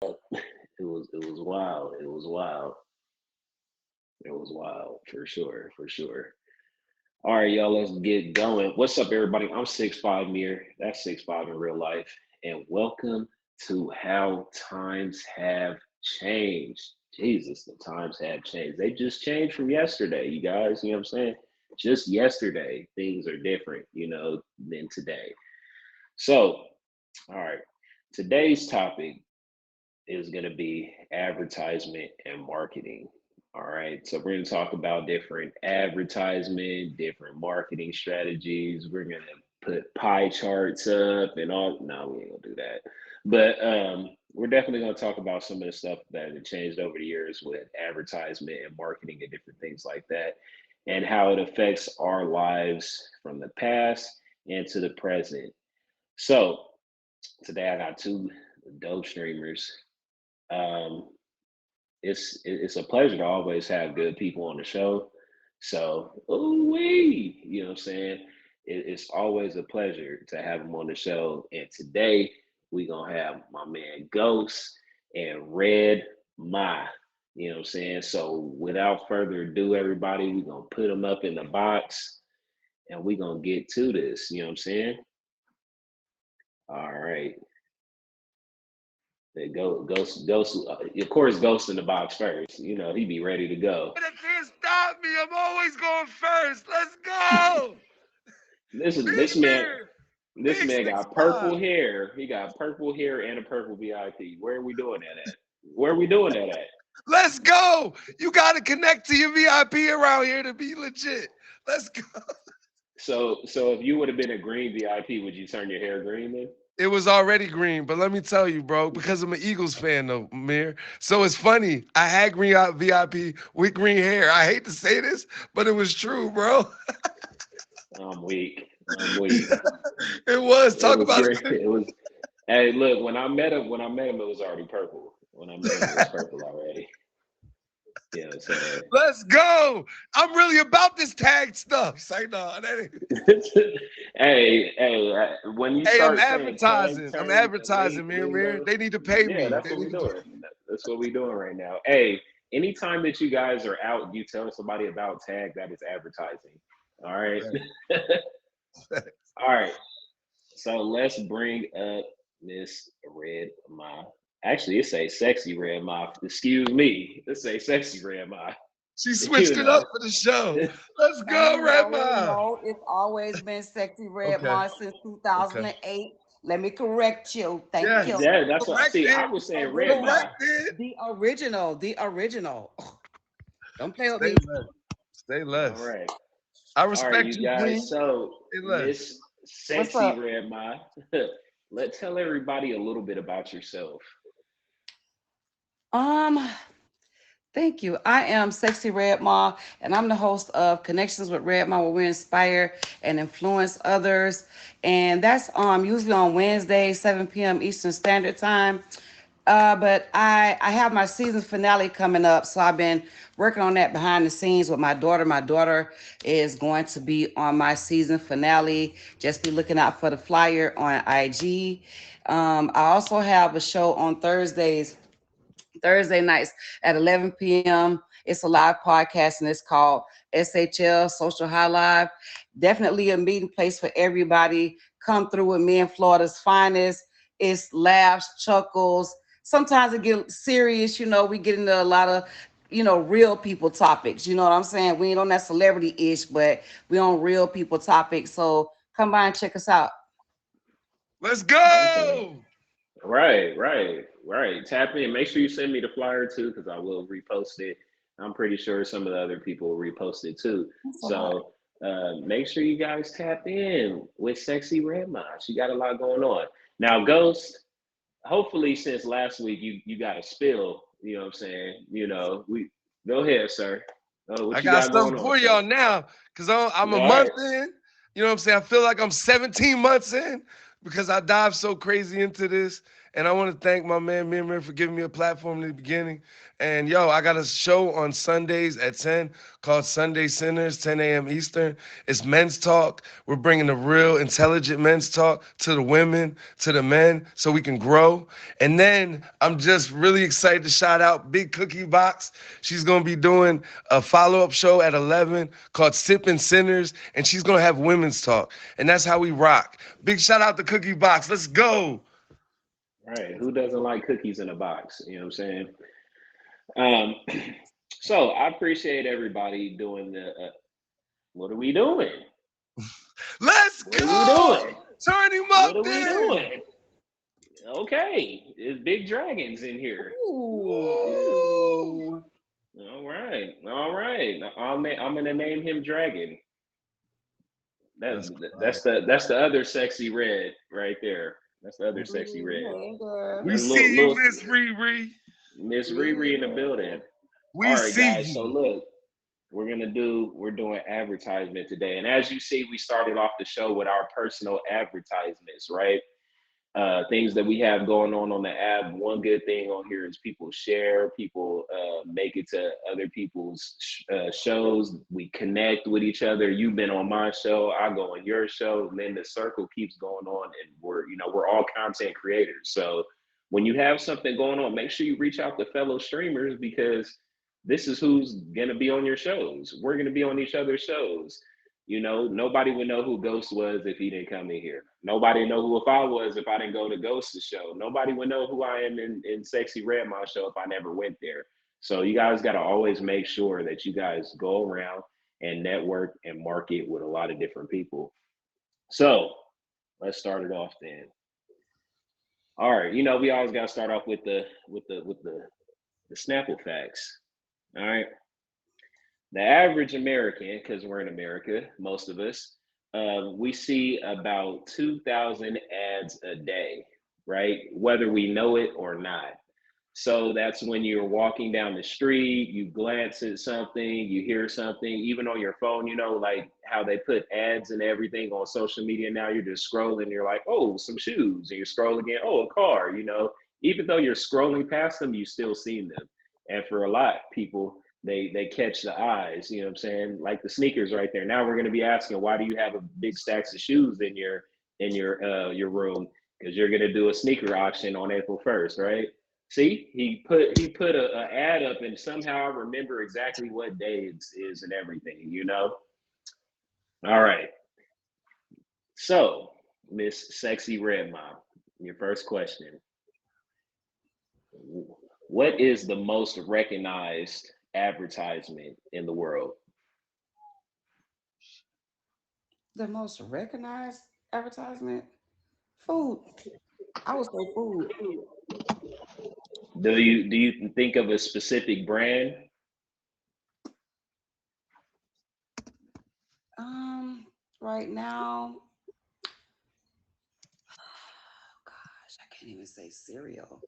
It was wild. It was wild. It was wild for sure, for sure. All right, y'all, let's get going. What's up, everybody? I'm 6'5" Mir. That's 6'5" in real life. And welcome to How Times Have Changed. Jesus, the times have changed. They just changed from yesterday, you guys. You know what I'm saying? Just yesterday, things are different, than today. So, all right, today's topic is going to be advertisement and marketing. All right. So we're going to talk about different advertisement, different marketing strategies. We're going to put pie charts up and all. No, we ain't going to do that. But we're definitely going to talk about some of the stuff that has changed over the years with advertisement and marketing and different things like that, and how it affects our lives from the past and to the present. So today I got two dope streamers. um, it's a pleasure to always have good people on the show. So, ooh wee, you know what I'm saying? It's always a pleasure to have him on the show. And today we gonna have my man Ghost and Red My. You know what I'm saying? So, without further ado, everybody, we gonna put them up in the box and we gonna get to this. You know what I'm saying? All right. They go ghost. Of course, ghost in the box first. He be ready to go. They can't stop me. I'm always going first. Let's go. This man, Beer. this Big man six got five. purple hair. He got purple hair and a purple VIP. Where are we doing that at? Where are we doing that at? Let's go. You got to connect to your VIP around here to be legit. Let's go. So if you would have been a green VIP, would you turn your hair green then? It was already green, but let me tell you, bro, because I'm an Eagles fan, though, Mir. So it's funny. I had green VIP with green hair. I hate to say this, but it was true, bro. I'm weak. I'm weak. It was. It Talk was about great. it. It was. Hey, look. When I met him, it was already purple. When I met him, it was purple already. You know what I'm saying? Let's go. I'm really about this tag stuff. Say no, that ain't. Hey, when you Hey, I'm start saying tag advertising. I'm terms and advertising, Mir. lingo, They need to pay yeah, me. that's They what we're need to pay. doing. That's what we're doing right now. Hey, anytime that you guys are out, you tell somebody about tag, that is advertising. All right. All right. So let's bring up Miss Red Ma. Actually, it say sexy Red Ma. Excuse me. It say sexy Red Ma. She You switched it up know. for the show. Let's go, No, Redma. no, it's always been Sexy Red Okay. Mars since Okay. 2008. Let me correct you. Thank Yes. you. Yeah, that's what I see. I Corrected. was saying Red Original. Ma. Corrected. The original. The original. Don't play with Stay me. less. Stay All less. right. I All right, respect you you, guys. Queen. So Stay less. Miss What's Sexy up? Red Ma, let's tell everybody a little bit about yourself. Um, Thank you. I am Sexy Red Ma, and I'm the host of Connections with Red Ma, where we inspire and influence others. And that's usually on Wednesday, 7 p.m. Eastern Standard Time. But I have my season finale coming up, so I've been working on that behind the scenes with my daughter. My daughter is going to be on my season finale. Just be looking out for the flyer on IG. I also have a show on Thursday nights at 11 p.m. It's a live podcast and it's called SHL Social High Live. Definitely a meeting place for everybody. Come through with me and Florida's finest. It's laughs, chuckles. Sometimes it gets serious. We get into a lot of real people topics. You know what I'm saying? We ain't on that celebrity ish, but we on real people topics. So come by and check us out. Let's Okay. go. Right. Tap in. Make sure you send me the flyer too, because I will repost it. I'm pretty sure some of the other people will repost it too. That's a lot. So make sure you guys tap in with Sexy Red Ma. She got a lot going on. Now, Ghost, hopefully since last week you got a spill, you know what I'm saying? We go ahead, sir. I What you got got going something on, for y'all sir? now because I'm a All right. month in. You know what I'm saying? I feel like I'm 17 months in because I dived so crazy into this. And I want to thank my man Mir for giving me a platform in the beginning. And yo, I got a show on Sundays at 10 called Sunday Sinners, 10 a.m. Eastern. It's men's talk. We're bringing the real intelligent men's talk to the women, to the men, so we can grow. And then I'm just really excited to shout out Big Cookie Box. She's going to be doing a follow-up show at 11 called Sipping Sinners, and she's going to have women's talk. And that's how we rock. Big shout out to Cookie Box. Let's go. Right. Who doesn't like cookies in a box? You know what I'm saying? Um, so I appreciate everybody doing the. What are we doing? Let's What are we go. doing? Turn him What up are we then. doing? Okay, it's big dragons in here. Woo. Ooh. All right, all right. I'm gonna name him Dragon. That That's that's the other sexy red right there. That's the other sexy red. Hey, girl. we There's see you, little Miss Riri. Miss Riri in the building. Yeah. All We right, see guys. So you. look, we're doing advertisement today, and as you see, we started off the show with our personal advertisements, right? Things that we have going on the app. One good thing on here is people share, people make it to other people's shows. We connect with each other. You've been on my show, I go on your show, and then the circle keeps going on, and we're all content creators. So when you have something going on, make sure you reach out to fellow streamers because this is who's gonna be on your shows. We're gonna be on each other's shows. Nobody would know who Ghost was if he didn't come in here. Nobody would know who if I was if I didn't go to Ghost's show. Nobody would know who I am in Sexy Red My show if I never went there. So you guys got to always make sure that you guys go around and network and market with a lot of different people. So let's start it off then. All right, we always got to start off with the Snapple facts. All right, the average American, because we're in America, most of us, we see about 2,000 ads a day, right? Whether we know it or not. So that's when you're walking down the street, you glance at something, you hear something, even on your phone, like how they put ads and everything on social media now. You're just scrolling, you're like, oh, some shoes, and you're scrolling again, oh, a car. Even though you're scrolling past them, you still see them. And for a lot of people, they catch the eyes, you know what I'm saying? Like the sneakers right there. Now we're going to be asking, why do you have a big stacks of shoes in your room? Because you're going to do a sneaker auction on April 1st, right? See, he put a ad up, and somehow I remember exactly what day it is and everything. All right. So, Miss Sexy Red Mom, your first question: what is the most recognized advertisement in the world? The most recognized advertisement? Food. I would say food. Do you think of a specific brand? Right now, gosh, I can't even say cereal.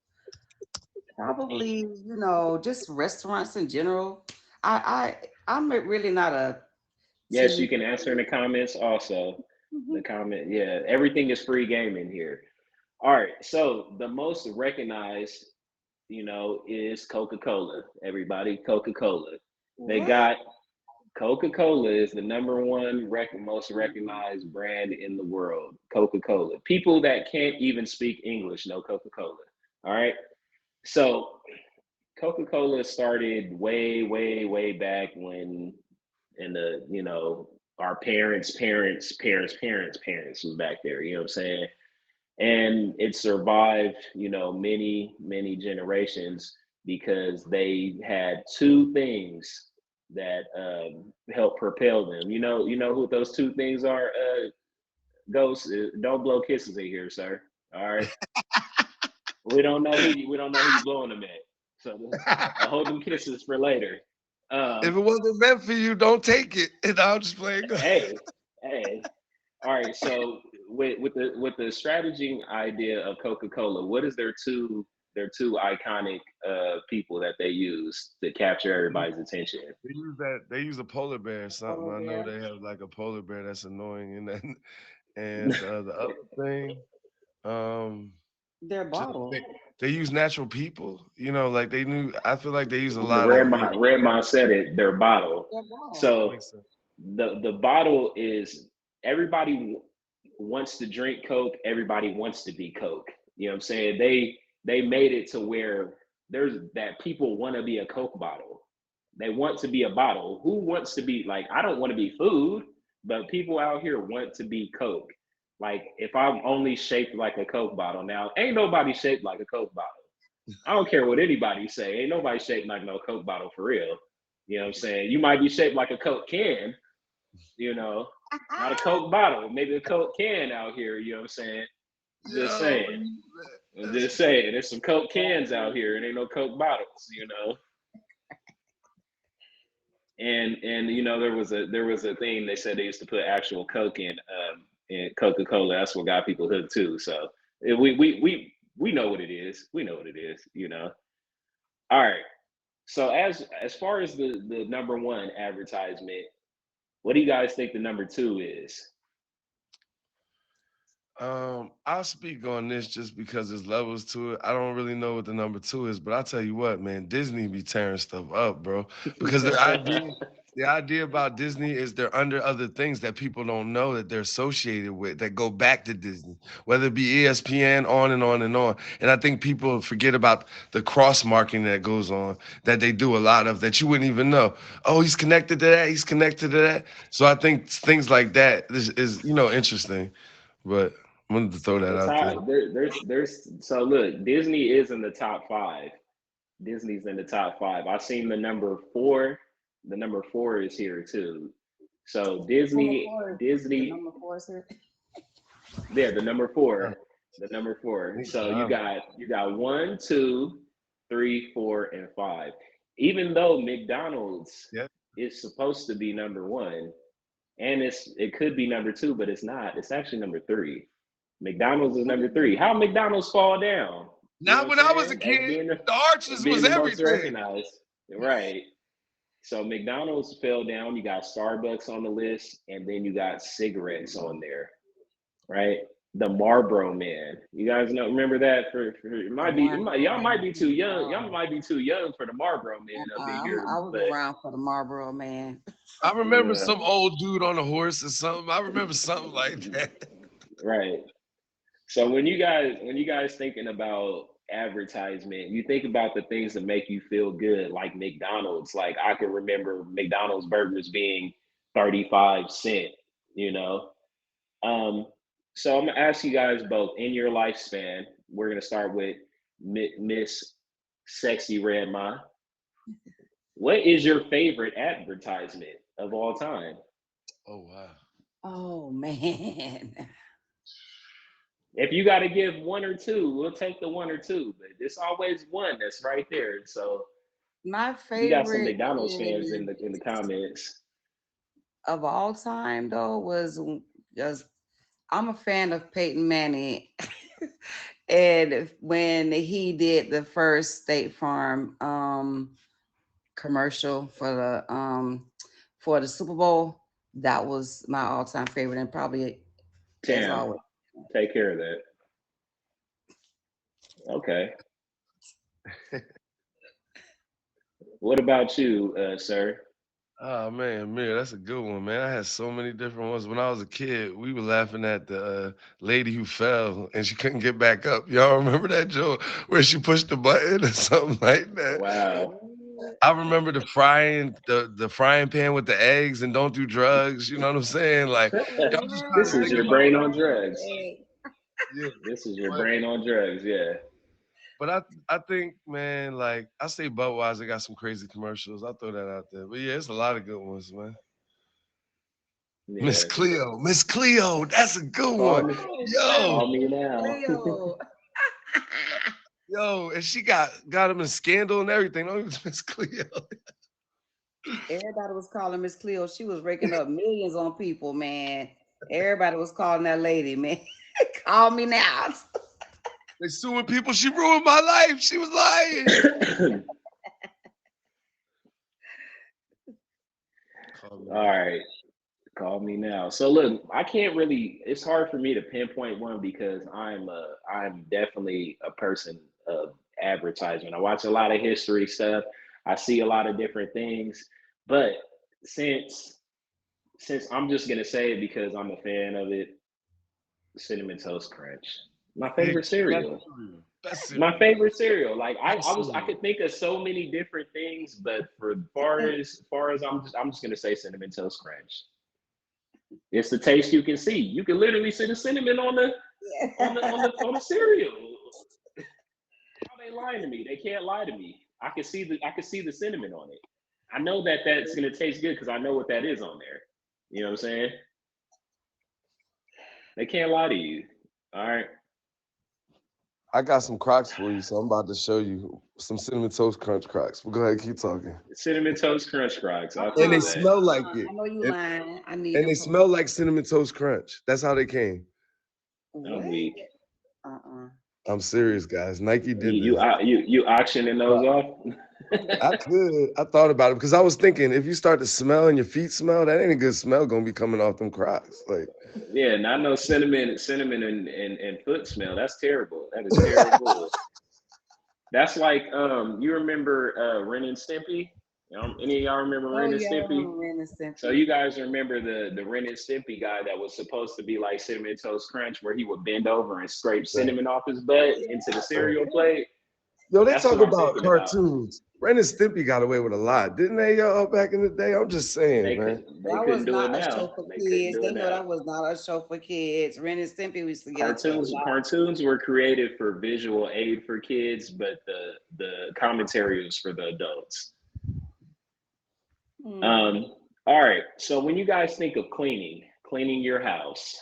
Probably, just restaurants in general. I'm really not a Yes, you TV. can answer in the comments also. The Mhm. comment, yeah, everything is free game in here. All right, so the most recognized, is Coca-Cola. Everybody, Coca-Cola. They What? got Coca-Cola is the number one most recognized brand in the world. Coca-Cola. People that can't even speak English know Coca-Cola. All right. So Coca-Cola started way, way, way back when in our parents was back there, you know what I'm saying? And it survived, many, many generations because they had two things that helped propel them. You know who those two things are, Ghost? Don't blow kisses in here, sir. All right. We don't know who you blowing them at. So hold them kisses for later. If Um, it wasn't meant for you, don't take it. And I'm just playing. hey, hey. All right. So with the strategy idea of Coca-Cola, what is their two iconic people that they use to capture everybody's attention? They use that. They use a polar bear or something. Polar I know bear. they have like a polar bear that's annoying, and then and the other thing. Um, Their Just bottle. they use natural people. You know, like they knew. I feel like they use a The lot of. Redmond said it. Their bottle. Their bottle. So Makes sense. the bottle is everybody wants to drink Coke. Everybody wants to be Coke. You know what I'm saying? They made it to where there's that people want to be a Coke bottle. They want to be a bottle. Who wants to be like? I don't want to be food, but people out here want to be Coke. Like if I'm only shaped like a Coke bottle, now ain't nobody shaped like a Coke bottle. I don't care what anybody say. Ain't nobody shaped like no Coke bottle for real. You know what I'm saying? You might be shaped like a Coke can, you know, not a Coke bottle, maybe a Coke can out here, you know what I'm saying? Just Yo, saying. I'm that's just saying, there's some Coke cans out here and ain't no Coke bottles, you know. And you know, there was a thing they said they used to put actual Coke in Coca-Cola. That's what got people hooked too. So we know what it is. We know what it is, you know. All right. So as far as the number one advertisement, what do you guys think the number two is? I'll speak on this just because there's levels to it. I don't really know what the number two is, but I'll tell you what, man, Disney be tearing stuff up, bro. Because the idea about Disney is they're under other things that people don't know that they're associated with that go back to Disney, whether it be ESPN, on and on and on. And I think people forget about the cross marking that goes on that they do a lot of that you wouldn't even know. Oh, he's connected to that. He's connected to that. So I think things like that is interesting. But I wanted to throw that The out there. top there's so look, Disney is in the top five. Disney's in the top five. I've seen the number four. The number four is here too. So Number Disney, four. The Disney, number four is here. there, the number four. The number four. Thank So you God. got one, two, three, four, and five. Even though McDonald's Yeah. is supposed to be number one, and it could be number two, but it's not. It's actually number three. McDonald's is number three. How McDonald's fall down? You know what Not I'm when I was a saying? As kid. being The as arches being was the most everything. recognized, right? So McDonald's fell down. You got Starbucks on the list, and then you got cigarettes on there, right? The Marlboro Man. You guys know remember that? For it The might be y'all Marlboro might be too Man. young. Y'all might be too young for the Marlboro Man up in here, I was but around for the Marlboro Man. I remember yeah, some old dude on a horse or something. I remember something like that. right. So when you guys thinking about advertisement, you think about the things that make you feel good, like McDonald's. Like I can remember McDonald's burgers being 35 cent, you know. Um, so I'm gonna ask you guys both in your lifespan. We're gonna start with Miss Sexy Red Ma. What is your favorite advertisement of all time? Oh wow. Oh man. If you got to give one or two, we'll take the one or two, but it's always one that's right there. So My we got some favorite McDonald's fans is in the comments. of all time though was just I'm a fan of Peyton Manning. And when he did the first State Farm commercial for the Super Bowl, that was my all-time favorite and probably as Tam, always. take care of that. Okay. What about you, sir? Oh man, Amir, that's a good one, man. I had so many different ones. When I was a kid, we were laughing at the lady who fell and she couldn't get back up. Y'all remember that joke where she pushed the button or something like that? Wow. I remember the frying pan with the eggs and don't do drugs. You know what I'm saying? Like y'all just trying This to is think your about brain on drugs. yeah. This is your But brain on drugs. Yeah. but I think man, like I say Budweiser got some crazy commercials. I'll throw that out there. But yeah, it's a lot of good ones, man. Yeah. Miss Cleo, that's a good Call one. me. Yo, Call me now. Leo. yo, and she got him in scandal and everything. No, it was Miss Cleo. Everybody was calling Miss Cleo. She was raking up millions on people, man. Everybody was calling that lady, man. Call me now. They suing people. She ruined my life. She was lying. Call me All now. right. Call me now. So look, I can't really. It's hard for me to pinpoint one because I'm definitely a person of advertisement. I watch a lot of history stuff. I see a lot of different things, but since I'm just gonna say it because I'm a fan of it, cinnamon toast crunch, my Big favorite best cereal. cereal. Best My cereal. favorite cereal. Like Best I cereal. could think of so many different things, but for far as I'm just gonna say cinnamon toast crunch. It's the taste you can see. You can literally see the cinnamon on the on the cereal. How they lying to me? They can't lie to me. I can see the cinnamon on it. I know that that's gonna taste good because I know what that is on there. You know what I'm saying? They can't lie to you. All right. I got some Crocs for you, so I'm about to show you some cinnamon toast crunch Crocs. But go ahead, keep talking. Cinnamon toast crunch fries. I And they feel that. smell like it. I know you And, lying. I need and them they from smell like cinnamon toast crunch. That's how they came. I'm what? weak. Uh-uh. I'm serious, guys. Nike did You this. you auctioning those off? I could. I thought about it because I was thinking if you start to smell and your feet smell, that ain't a good smell gonna be coming off them Crocs. Like, Yeah, not no cinnamon and foot smell. That's terrible. That is terrible. That's like you remember Ren and Stimpy? Any of y'all remember Oh Ren and yeah, I Stimpy? remember Ren and So Stimpy. you guys remember the Ren and Stimpy guy that was supposed to be like cinnamon toast crunch, where he would bend over and scrape right, cinnamon off his butt into the right. cereal plate? Yo, they That's talk what I'm about thinking about. cartoons. Ren and Stimpy got away with a lot, didn't they, y'all, back in the day? I'm just saying, man. They That was couldn't do it not a now. show for They couldn't kids. do They it know now. that was not a show for kids. Ren and Stimpy used to get into a lot. Cartoons were created for visual aid for kids, but the commentary was for the adults. Hmm. Um, all right. So when you guys think of cleaning your house,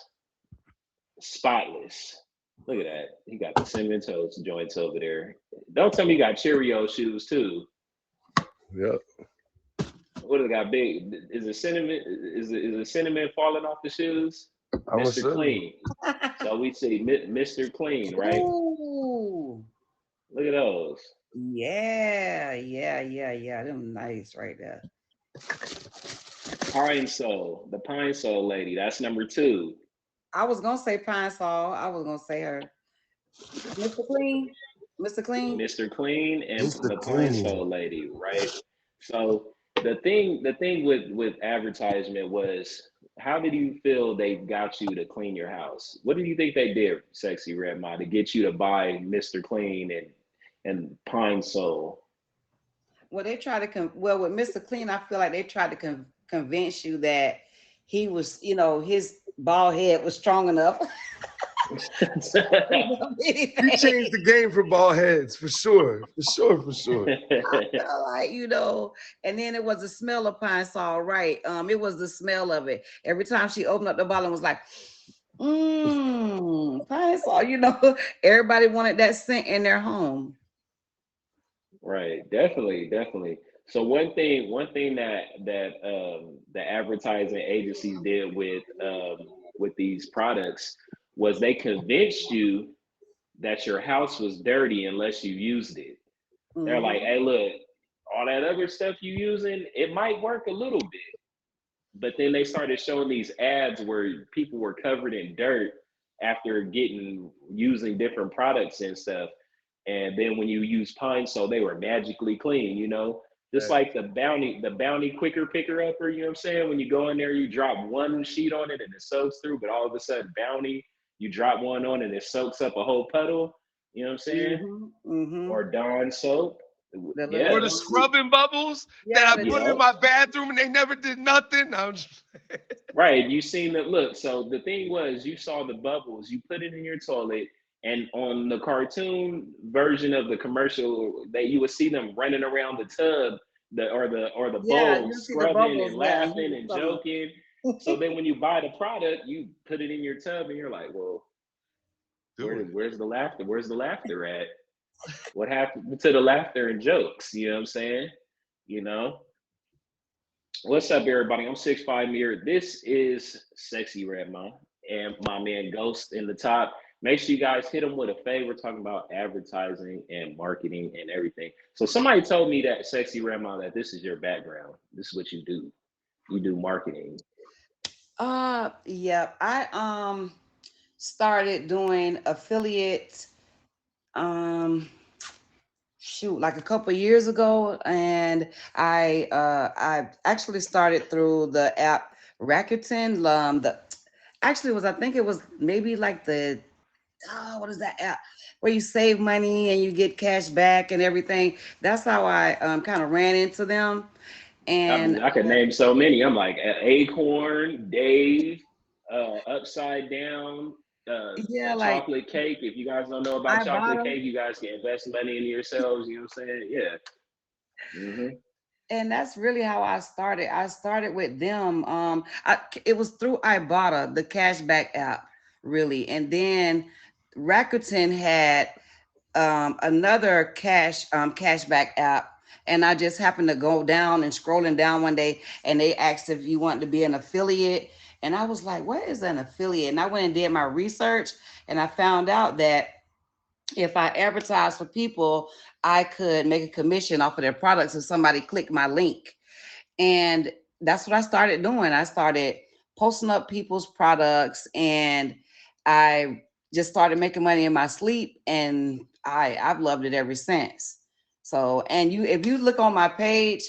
spotless. Look at that. He got the cinnamon toast joints over there. Don't tell me you got Cheerio shoes too. Yep. What do they got? Big? Is the cinnamon? Is the cinnamon falling off the shoes? I'm gonna Mister show you. Clean. So we say Mister Clean, right? Ooh. Look at those. Yeah, yeah, yeah, yeah. Them nice right there. Pine Sol, the Pine Sol lady. That's number two. I was gonna say Pine Sol. I was gonna say her. Mr. Clean. Mr. Clean. Mr. Clean and Mr. the Pine Clean. Sol lady, right? So the thing with advertisement was how did you feel they got you to clean your house? What do you think they did, Sexy Red Ma, to get you to buy Mr. Clean and Pine Sol? Well, they tried to well with Mr. Clean, I feel like they tried to convince you that he was, his bald head was strong enough. He changed the game for bald heads, for sure. For sure, for sure. I felt like, and then it was the smell of Pine Sol, right? It was the smell of it. Every time she opened up the bottle, it was like, Pine Sol, everybody wanted that scent in their home. Right, definitely. So one thing that the advertising agencies did with these products was they convinced you that your house was dirty unless you used it. They're like, Hmm. hey, look, all that other stuff you using, it might work a little bit. But then they started showing these ads where people were covered in dirt after getting using different products and stuff. And then when you use Pine Sol, they were magically clean, just Right. like the bounty quicker picker upper, you know what I'm saying? When you go in there, you drop one sheet on it and it soaks through, but all of a sudden bounty, you drop one on and it soaks up a whole puddle, you know what I'm saying? Hmm. Hmm. Or Dawn soap. The Or little, the Yes. scrubbing bubbles that yeah, I the put in Yep. my bathroom and they never did nothing. I'm just Right. You seen the look. So the thing was, you saw the bubbles, you put it in your toilet, and on the cartoon version of the commercial, that you would see them running around the tub, or the yeah, bowl, you see the scrubbing bubbles, and yeah, and he laughing was and coming. joking. So then when you buy the product, you put it in your tub, and you're like, well, do it. where's the laughter? Where's the laughter at? What happened to the laughter and jokes? You know what I'm saying? You know. What's up, everybody? I'm 6'5" Mirror. This is Sexy Red Mom and my man Ghost in the top. Make sure you guys hit him with a favor talking about advertising and marketing and everything. So somebody told me that Sexy Red Mom that this is your background. This is what you do. You do marketing. Yeah, I started doing affiliate um shoot like a couple years ago, and I actually started through the app Rakuten. The actually was I think it was maybe like the what is that app where you save money and you get cash back and everything. That's how I kind of ran into them. And I could name so many. I'm like Acorn, Dave, Upside Down, yeah, like chocolate cake. If you guys don't know about I chocolate bought, cake, you guys can invest money into yourselves. You know what I'm saying? Yeah. Hmm. and that's really how I started. I started with them. It was through Ibotta, the cashback app, really, and then Rakuten had another cashback app, and I just happened to go down and scrolling down one day, and they asked if you want to be an affiliate, and I was like, "What is an affiliate?" And I went and did my research, and I found out that if I advertise for people, I could make a commission off of their products if somebody clicked my link. And that's what I started doing. I started posting up people's products, and I just started making money in my sleep, and I've loved it ever since. So, and you if you look on my page,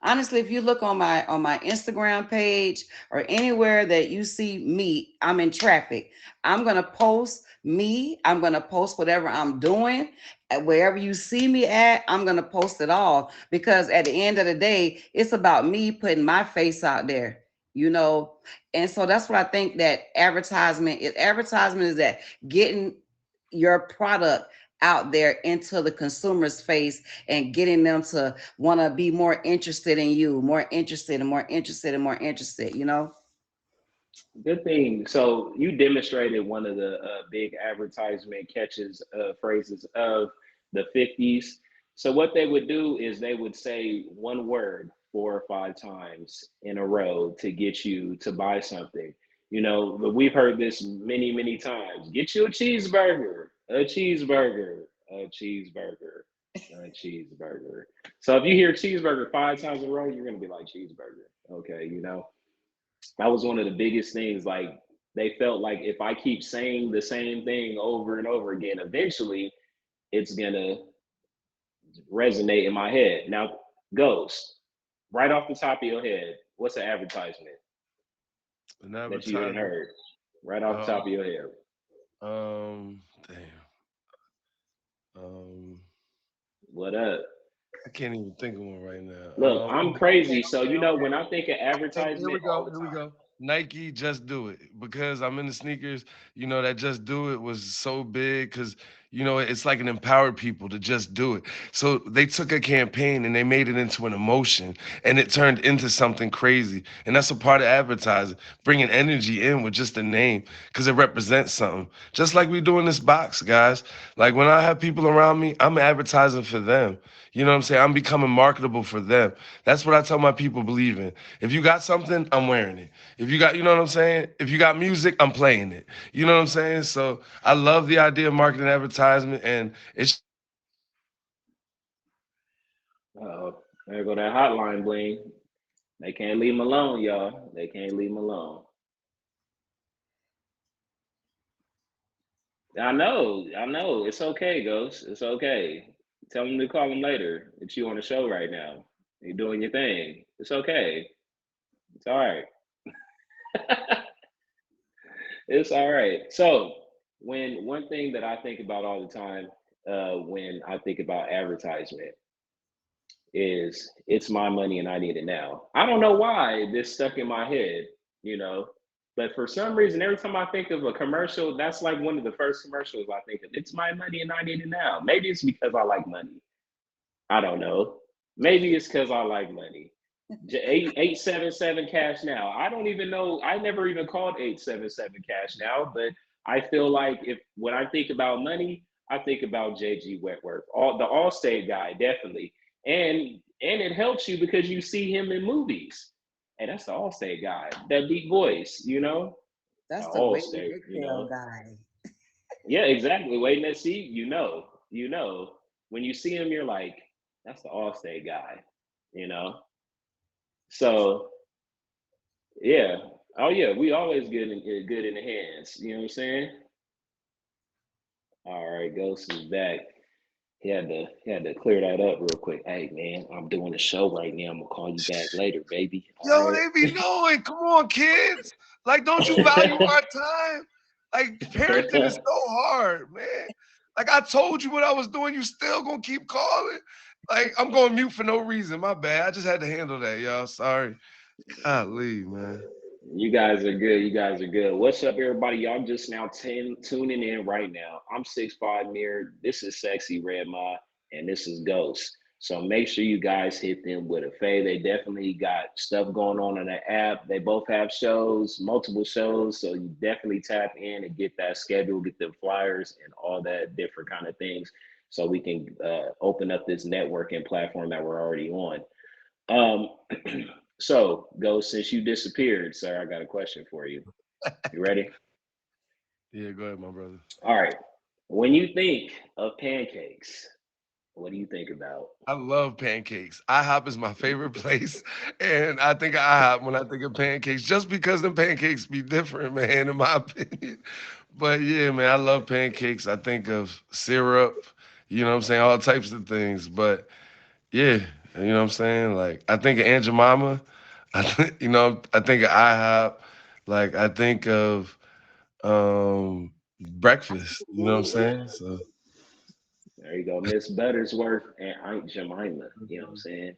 honestly, if you look on my Instagram page or anywhere that you see me, I'm in traffic. I'm going to post me, I'm going to post whatever I'm doing. Wherever you see me at, I'm going to post it all, because at the end of the day, it's about me putting my face out there, you know. And so that's what I think that advertisement is, that getting your product out there into the consumer's face and getting them to want to be more interested in you, more interested and more interested and more interested, you know. Good thing. So you demonstrated one of the big advertisement catches phrases of the 50s. So what they would do is they would say one word 4 or 5 times in a row to get you to buy something. You know, but we've heard this many, many times. Get you a cheeseburger, a cheeseburger, a cheeseburger, a cheeseburger. So if you hear cheeseburger 5 times in a row, you're gonna be like cheeseburger. Okay, you know, that was one of the biggest things. Like they felt like if I keep saying the same thing over and over again, eventually it's gonna resonate in my head. Now, Ghost, right off the top of your head, what's an advertisement An that you ain't advertisement. heard? Right off the top of Um, your head. damn. Um, What up? I can't even think of one right now. Look, I'm Okay, crazy. So okay, you know, okay. when I think of Okay, here we advertisement all go. the Here we time. go. Nike, just do it, because I'm in the sneakers. You know that just do it was so big, because it's like an empowered people to just do it. So they took a campaign and they made it into an emotion, and it turned into something crazy. And that's a part of advertising, bringing energy in with just a name, because it represents something. Just like we do in this box, guys. Like when I have people around me, I'm advertising for them. You know what I'm saying? I'm becoming marketable for them. That's what I tell my people, believe in. If you got something, I'm wearing it. If you got, you know what I'm saying? If you got music, I'm playing it. You know what I'm saying? So I love the idea of marketing advertisement, and it's Oh, there go that hotline bling. They can't leave them alone, y'all. They can't leave them alone. I know. It's okay, Ghost. It's okay. Tell them to call them later. It's you on the show right now. You're doing your thing. It's okay. It's all right. It's all right. So, when one thing that I think about all the time when I think about advertisement is it's my money and I need it now. I don't know why this stuck in my head, you know, but for some reason, every time I think of a commercial, that's like one of the first commercials I think of. It's my money and I need it now. Maybe it's because I like money. I don't know. Maybe it's because I like money. 877 cash now. I don't even know. I never even called 877 cash now, but I feel like if when I think about money, I think about JG Wentworth, all the Allstate guy, definitely. And it helps you because you see him in movies. And that's the Allstate guy, that deep voice, you know? That's the Waiting Allstate, you Exhale know. guy. Yeah, exactly. Waiting to see, you know. When you see him, you're like, that's the Allstate guy, you know. So yeah. Oh yeah, we always good in the hands. You know what I'm saying? All right, Ghost is back. He had to clear that up real quick. Hey man, I'm doing a show right now. I'm gonna call you back later, baby. All Yo, right. they be knowing. Come on, kids. Like, don't you value our time? Like, parenting is so hard, man. Like, I told you what I was doing. You still gonna keep calling? Like, I'm going mute for no reason. My bad. I just had to handle that, y'all. Sorry. Golly, man. You guys are good. You guys are good. What's up, everybody? Y'all just now tuning in right now. I'm 6'5" Mirror. This is Sexy Red Ma, and this is Ghost. So make sure you guys hit them with a fade. They definitely got stuff going on the app. They both have shows, multiple shows. So you definitely tap in and get that schedule, get the flyers, and all that different kind of things, so we can open up this networking platform that we're already on. Um, so, Ghost, since you disappeared, sir, I got a question for you. You ready? Yeah, go ahead, my brother. All right. When you think of pancakes, what do you think about? I love pancakes. IHOP is my favorite place. And I think of IHOP when I think of pancakes, just because the pancakes be different, man, in my opinion. But yeah, man, I love pancakes. I think of syrup, you know what I'm saying, all types of things. But yeah, you know what I'm saying? Like I think of Aunt Jemima. I think of IHOP. Like I think of breakfast. You know what I'm saying? So There you go, Miss Buttersworth and Aunt Jemima. You know what I'm saying?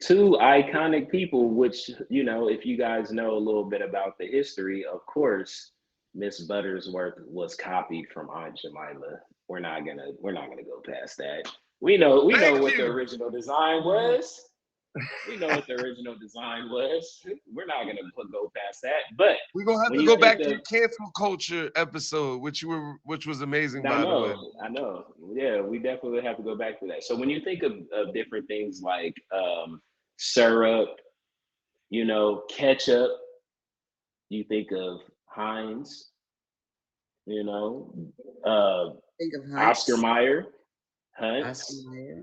Two iconic people, which, if you guys know a little bit about the history, of course, Miss Buttersworth was copied from Aunt Jemima. We're not gonna go past that. We know thank what the you. original design was. We know what the original design was. We're not gonna go past that. But We're gonna have when to you go think back to your of, cancel culture episode, which was amazing I by the way. know, I know, yeah, we definitely have to go back to that. So when you think of different things like syrup, ketchup, you think of Heinz, you know, uh, Think of Oscar Hunts. Mayer, Oscar Hunts, Mayer.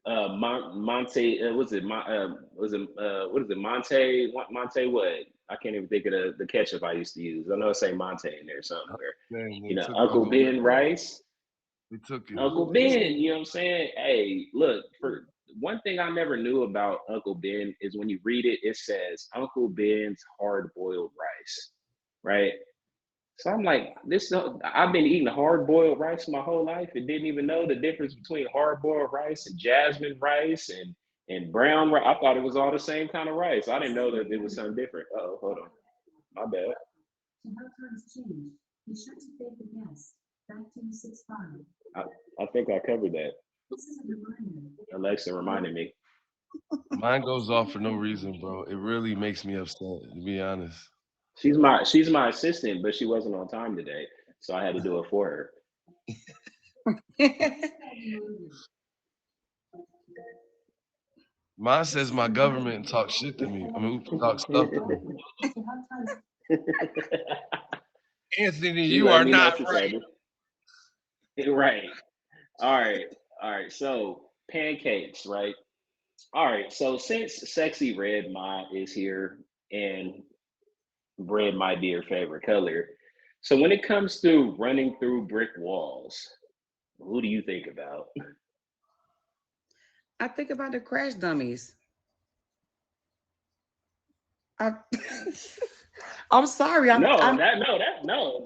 Monte, was it, what is it, Monte what? I can't even think of the ketchup I used to use. I know it say Monte in there somewhere. Man, they took Uncle Uncle Ben Rice, they took it. Uncle Ben, you know what I'm saying? Hey, look, for one thing I never knew about Uncle Ben is when you read it, it says Uncle Ben's hard boiled rice, right? So I'm like, I've been eating hard boiled rice my whole life and didn't even know the difference between hard boiled rice and jasmine rice and brown rice. I thought it was all the same kind of rice. I didn't know that it was something different. Oh, hold on. My bad. I, I think I covered that. Alexa reminded me. Mine goes off for no reason, bro. It really makes me upset, to be honest. She's my assistant, but she wasn't on time today, so I had to do it for her. Mine says my government talks shit to me. I mean, talk stuff to me. Anthony, She you let are me know not she right. said it. Right. All right. All right. So pancakes, right? All right. So since Sexy Red Ma is here and red might be her favorite color. So when it comes to running through brick walls, who do you think about? I think about the crash dummies. I, I'm sorry. No,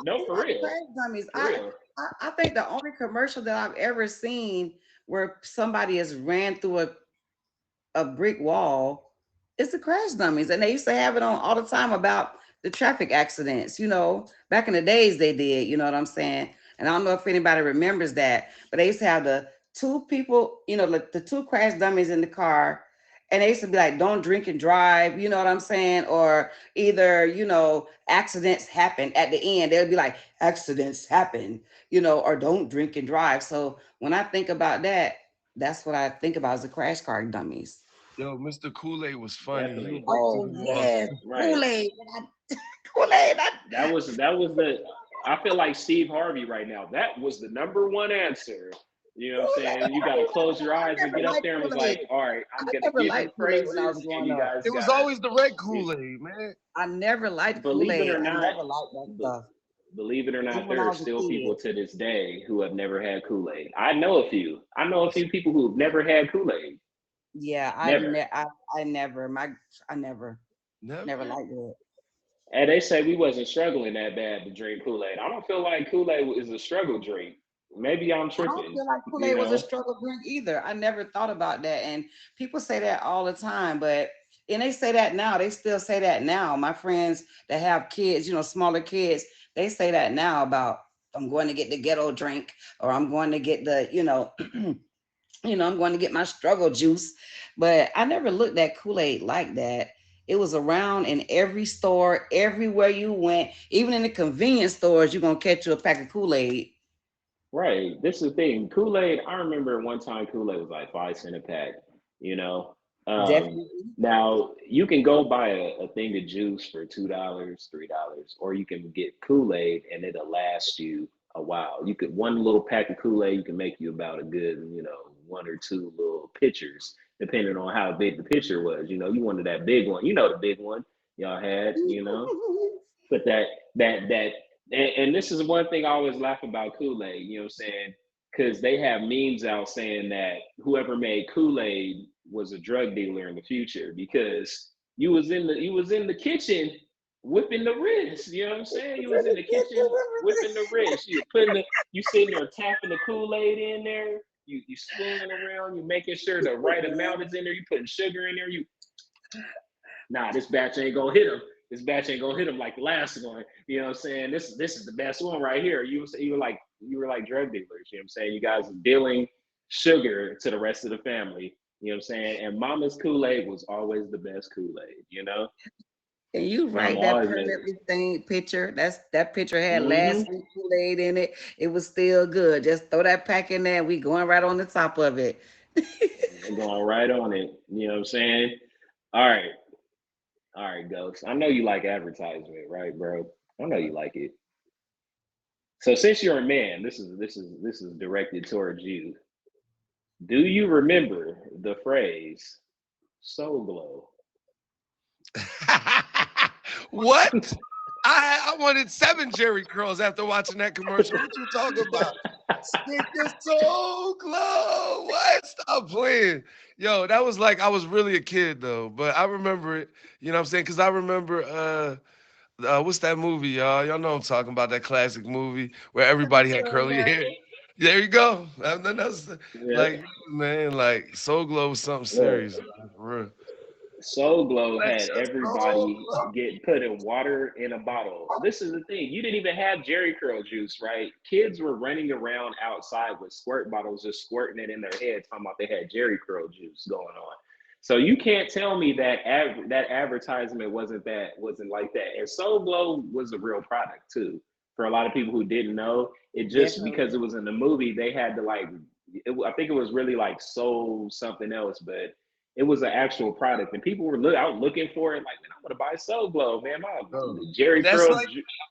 no, for real. Crash dummies. For real. I think the only commercial that I've ever seen where somebody has ran through a brick wall is the crash dummies. And they used to have it on all the time about the traffic accidents. Back in the days they did, you know what I'm saying? And I don't know if anybody remembers that, but they used to have the two people, like the two crash dummies in the car. And they used to be like, don't drink and drive, you know what I'm saying? Or either, accidents happen at the end. They'll be like, accidents happen, or don't drink and drive. So when I think about that, that's what I think about as the crash car dummies. Yo, Mr. Kool-Aid was funny. He would Definitely. run through Oh the walls. yes, Right. Kool-Aid. Kool-Aid. That was the I feel like Steve Harvey right now. That was the number one answer You know what I'm saying? You got to close your I eyes and never get up liked there and was Kool-Aid. like, all right, I'm I going to never give him liked Kool-Aid when I was praises and growing you up. guys It got was to, always the red you, Kool-Aid, man. I never liked believe it Kool-Aid. or I not, never liked that be- stuff. believe it or not, Even when there I are was a still kid. people to this day who have never had Kool-Aid. I know a few. I know a few people who've never had Kool-Aid. Yeah, Never. I never I never Never. liked it. And they say we wasn't struggling that bad to drink Kool-Aid. I don't feel like Kool-Aid is a struggle drink. Maybe I'm I don't tripping, feel like you Kool-Aid was a know? struggle drink either. I never thought about that. And people say that all the time, but and they say that now. They still say that now. My friends that have kids, smaller kids, they say that now about I'm going to get the ghetto drink or I'm going to get the, I'm going to get my struggle juice. But I never looked at Kool-Aid like that. It was around in every store, everywhere you went, even in the convenience stores, you're gonna catch you a pack of Kool-Aid. Right. This is the thing. Kool-Aid, I remember one time Kool-Aid was like 5 cents a pack, you know. Um, Definitely. Now you can go buy a thing of juice for $2, $3, or you can get Kool-Aid and it'll last you a while. You could one little pack of Kool-Aid, you can make you about a good, one or two little pitchers, depending on how big the pitcher was. You wanted that big one. You know the big one y'all had. But that and this is one thing I always laugh about Kool-Aid, you know what I'm saying? Because they have memes out saying that whoever made Kool-Aid was a drug dealer in the future because you was in the kitchen whipping the wrist, you know what I'm saying? You was in the kitchen whipping the wrist. You sitting there tapping the Kool-Aid in there, you swirling around, you making sure the right amount is in there, you putting sugar in there, you nah, this batch ain't gonna hit him. This batch ain't gonna hit him like the last one. You know what I'm saying? This is the best one right here. You were like drug dealers. You know what I'm saying? You guys are dealing sugar to the rest of the family. You know what I'm saying? And Mama's Kool-Aid was always the best Kool-Aid. And you Mama right, that always made. perfectly stained picture. That picture had last Mm-hmm. week Kool-Aid in it. It was still good. Just throw that pack in there and we going right on the top of it. Going right on it. You know what I'm saying? All right, all right, Ghost. I know you like advertisement, right, bro? I know you like it. So since you're a man, this is directed towards you. Do you remember the phrase "soul glow"? What? I wanted 7 Jerry curls after watching that commercial. What you talking about? Stick your soul glow. What? Stop playing. Yo, that was like I was really a kid though, but I remember it. You know what I'm saying? Because I remember what's that movie, y'all? Y'all know I'm talking about that classic movie where everybody had curly hair. There you go. That's Yep. like man, like Soul Glow was something Look, serious, man, for real. Soul Glow Flex had your soul everybody glow. get put in water in a bottle. This is the thing. You didn't even have Jerry Curl juice, right? Kids were running around outside with squirt bottles, just squirting it in their head, talking about they had Jerry Curl juice going on. So you can't tell me that that advertisement wasn't like that. And Soul Glow was a real product too. For a lot of people who didn't know, it just because Definitely. it was in the movie, they had to like. I think it was really like Soul something else, but it was an actual product, and people were out looking for it. Like, man, I'm gonna buy Soul Glow, man. My Bro, Jerry that's Curl. like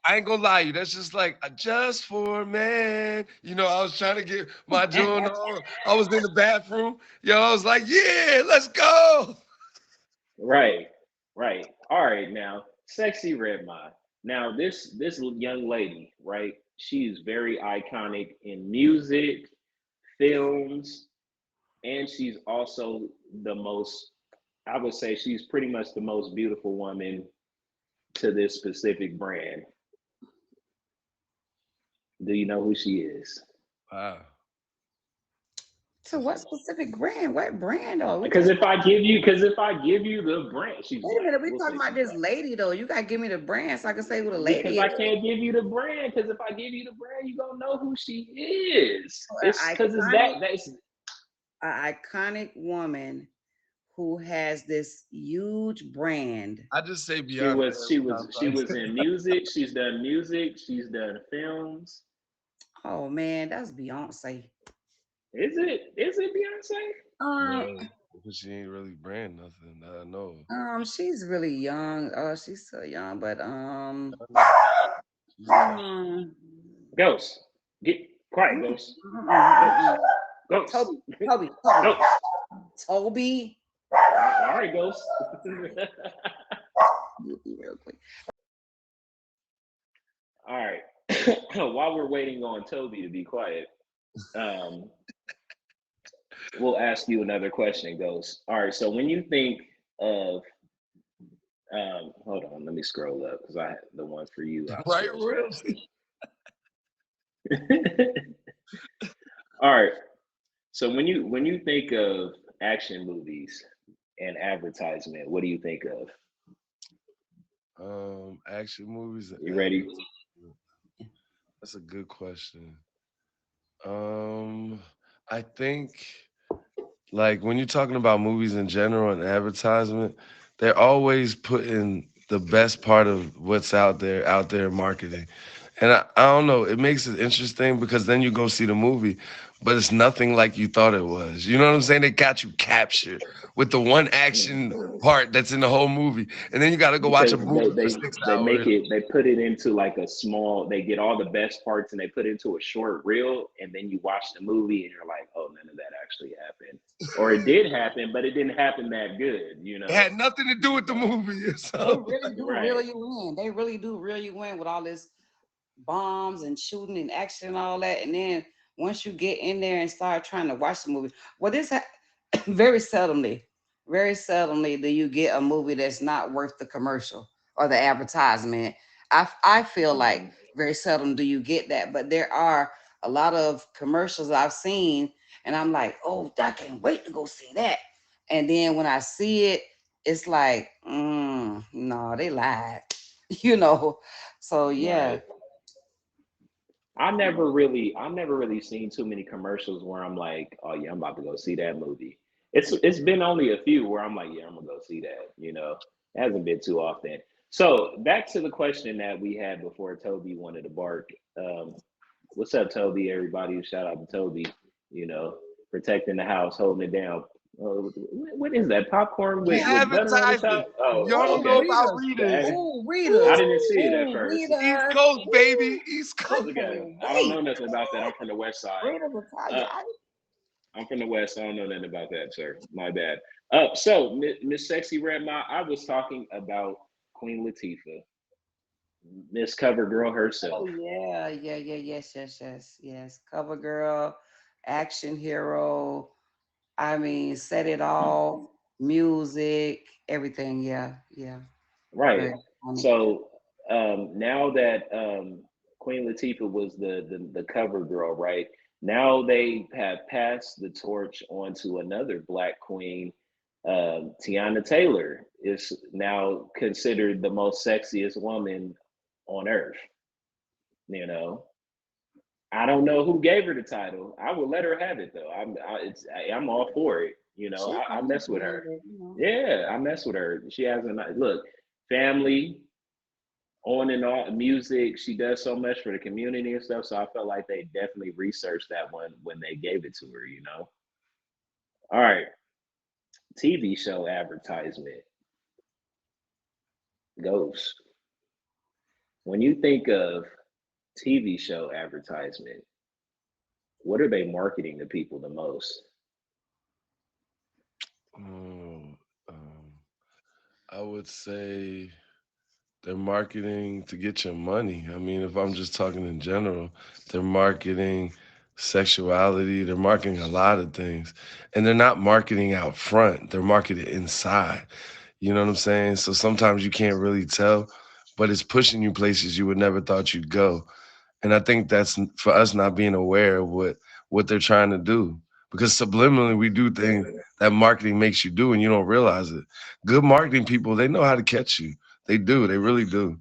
I ain't gonna lie to you. That's just like just for a man. You know, I was trying to get my joint on. I was in the bathroom. Yo, I was like, yeah, let's go. Right, right. All right, now, sexy red mod. Now, this young lady, right? She's very iconic in music, films, and she's also the most. I would say she's pretty much the most beautiful woman to this specific brand. Do you know who she is? Wow. So what specific brand? What brand though? We Because just if I give you the brand, she's wait a black. minute. We We'll talking say about she's this black. lady though. You gotta give me the brand so I can say who the lady Because I is. can't give you the brand. Because if I give you the brand, you gonna know who she is. It's An because it's iconic, that's iconic woman who has this huge brand. I just say she Beyonce was she every time. was she was in music. She's done music. She's done films. Oh man, that's Beyonce. Is it Beyonce? Um, No, because she ain't really brand nothing that I know she's really young. Oh, she's so young, but of. She's um, Ghost, get quiet, mm, Ghost. mm, mm, mm, Ghost. mm. Ghost. Toby, Toby, Toby, Ghost. Toby. All right, Ghost. Real quick. All right. While we're waiting on Toby to be quiet, um, we'll ask you another question, Ghost. All right. So when you think of, hold on, let me scroll up because I the one for you I Right, scrolled real. past it. All right. So when you think of action movies and advertisement, what do you think of? Action movies and You ready? advertisement. That's a good question. Um, I think like when you're talking about movies in general and advertisement, they're always putting the best part of what's out there in marketing. And I don't know, it makes it interesting because then you go see the movie, but it's nothing like you thought it was. You know what I'm saying? They got you captured with the one action part that's in the whole movie. And then you got to go watch a Because movie for six they make hours. it they put it into like a small, they get all the best parts and they put it into a short reel, and then you watch the movie and you're like, oh, none of that actually happened, or it did happen but it didn't happen that good, you It know. had nothing to do with the movie. They So really do reel Right. you in. They really do reel you in with all this bombs and shooting and action and all that. And then once you get in there and start trying to watch the movie, well, very seldomly, very seldomly do you get a movie that's not worth the commercial or the advertisement. I feel like very seldom do you get that, but there are a lot of commercials I've seen, and I'm like, oh, I can't wait to go see that. And then when I see it, it's like, no, they lied, you know. So yeah. Right. I never really seen too many commercials where I'm like, oh yeah, I'm about to go see that movie. It's been only a few where I'm like, yeah, I'm gonna go see that. You know, it hasn't been too often. So back to the question that we had before Toby wanted to bark. Um, what's up, Toby? Everybody, shout out to Toby. You know, protecting the house, holding it down. What is that? Popcorn he with butter on the advertising. top? Oh, Y'all don't Oh, know okay. about Rita's. Rita's. Oh, I Rita's. didn't see it at Oh, first. East Rita's. Coast, baby. Ooh, East I Coast. Okay, can't I don't wait. know nothing about that. I'm from the West Side. Rita's Italian. Uh, I'm from the West. So I don't know nothing about that, sir. My bad. So Miss Sexy Red Ma, I was talking about Queen Latifah, Miss Cover Girl Oh, herself. yeah. Yeah, yeah, yes, yes, yes, yes. Cover girl, action hero. I mean, set it all, music, everything. Yeah, yeah. Right. Very funny. So now that Queen Latifah was the cover girl, right? Now they have passed the torch on to another Black queen. Tiana Taylor is now considered the most sexiest woman on earth. You know, I don't know who gave her the title. I would let her have it though. I'm all for it. You know, She I fine, mess with her. baby. Yeah, I mess with her. She has a look, family, on and off music. She does so much for the community and stuff. So I felt like they definitely researched that one when they gave it to her, you know. All right, TV show advertisement goes. When you think of TV show advertisement, what are they marketing to people the most? Mm, um, I would say they're marketing to get your money. I mean, if I'm just talking in general, they're marketing sexuality, they're marketing a lot of things. And they're not marketing out front, they're marketing inside. You know what I'm saying? So sometimes you can't really tell, but it's pushing you places you would never thought you'd go. And I think that's for us not being aware of what they're trying to do. Because subliminally we do things that marketing makes you do and you don't realize it. Good marketing people, they know how to catch you. They do, they really do.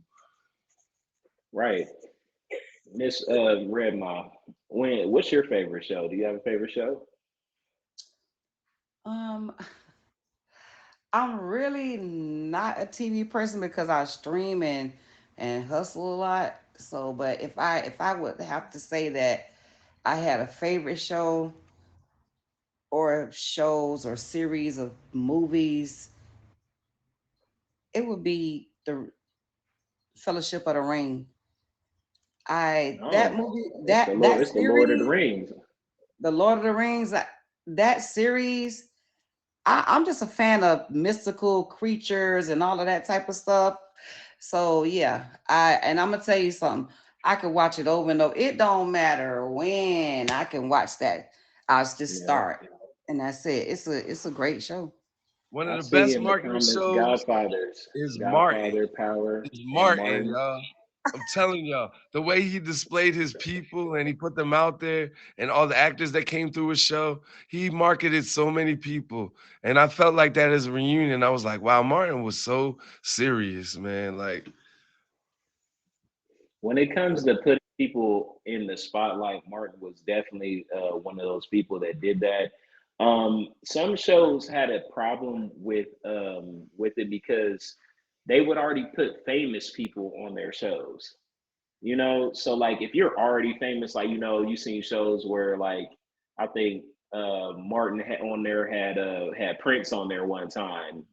Right, Miss Redma. What's your favorite show? Do you have a favorite show? Um, I'm really not a TV person because I stream and hustle a lot. So, but if I would have to say that I had a favorite show or shows or series of movies, it would be the Fellowship of the Ring. I that Oh, movie that It's that the Lord of the series, Rings. the Lord of the Rings, that series, I'm just a fan of mystical creatures and all of that type of stuff. So yeah, I'm gonna tell you something. I can watch it over and over. It don't matter when I can watch that. I'll just Yeah. start, and that's it. It's a great show. One of I the see best in the marketing comments shows Godfathers, is Martin. Godfather, Power, Is and Martin, Martin. y'all. I'm telling y'all, the way he displayed his people and he put them out there and all the actors that came through his show, he marketed so many people. And I felt like that as a reunion. I was like, wow, Martin was so serious, man. Like, When it comes to putting people in the spotlight, Martin was definitely one of those people that did that. Some shows had a problem with it because they would already put famous people on their shows. So like if you're already famous, like you've seen shows where like I think Martin had on there had Prince on there one time,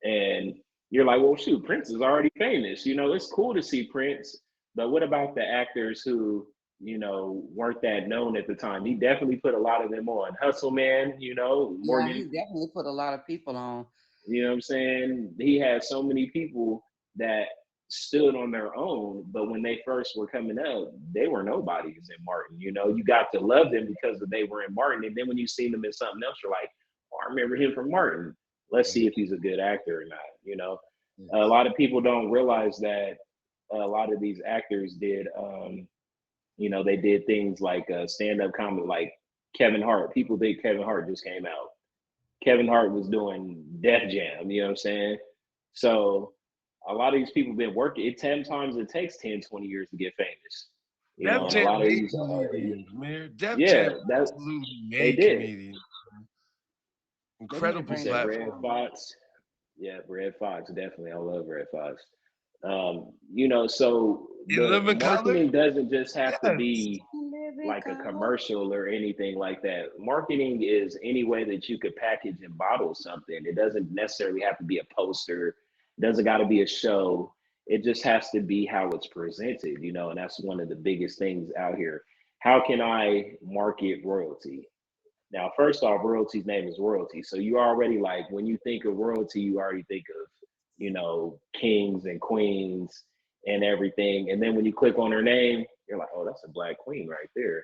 and you're like, well, shoot, Prince is already famous. It's cool to see Prince, but what about the actors who, weren't that known at the time? He definitely put a lot of them on. Hustle Man, Yeah, Morgan, he definitely put a lot of people on. you know what I'm saying? He had so many people that stood on their own, but when they first were coming up, they were nobodies in Martin. You got to love them because they were in Martin. And then when you see them in something else, you're like, oh, I remember him from Martin. Let's see if he's a good actor or not. A Yes. lot of people don't realize that a lot of these actors did, they did things like stand-up comedy, like Kevin Hart. People think Kevin Hart just came out. Kevin Hart was doing Def Jam, you know what I'm saying? So a lot of these people been working. 10 times it takes 10, 20 years to get famous. Def And a lot Jam of made these comedians, man. Def yeah, Jam that absolutely they made did. comedians. They need to You Incredible bring said back. Red platform. Fox. Yeah, Red Fox, definitely. I love Red Fox. So In the Living Color? marketing doesn't just have to Yes. be Living like a color. commercial or anything like that. Marketing is any way that you could package and bottle something. It doesn't necessarily have to be a poster. It doesn't got to be a show. It just has to be how it's presented, and that's one of the biggest things out here. How can I market royalty? Now, first off, royalty's name is royalty. So you already like when you think of royalty, you already think of, kings and queens and everything. And then when you click on her name, you're like, oh, that's a black queen right there.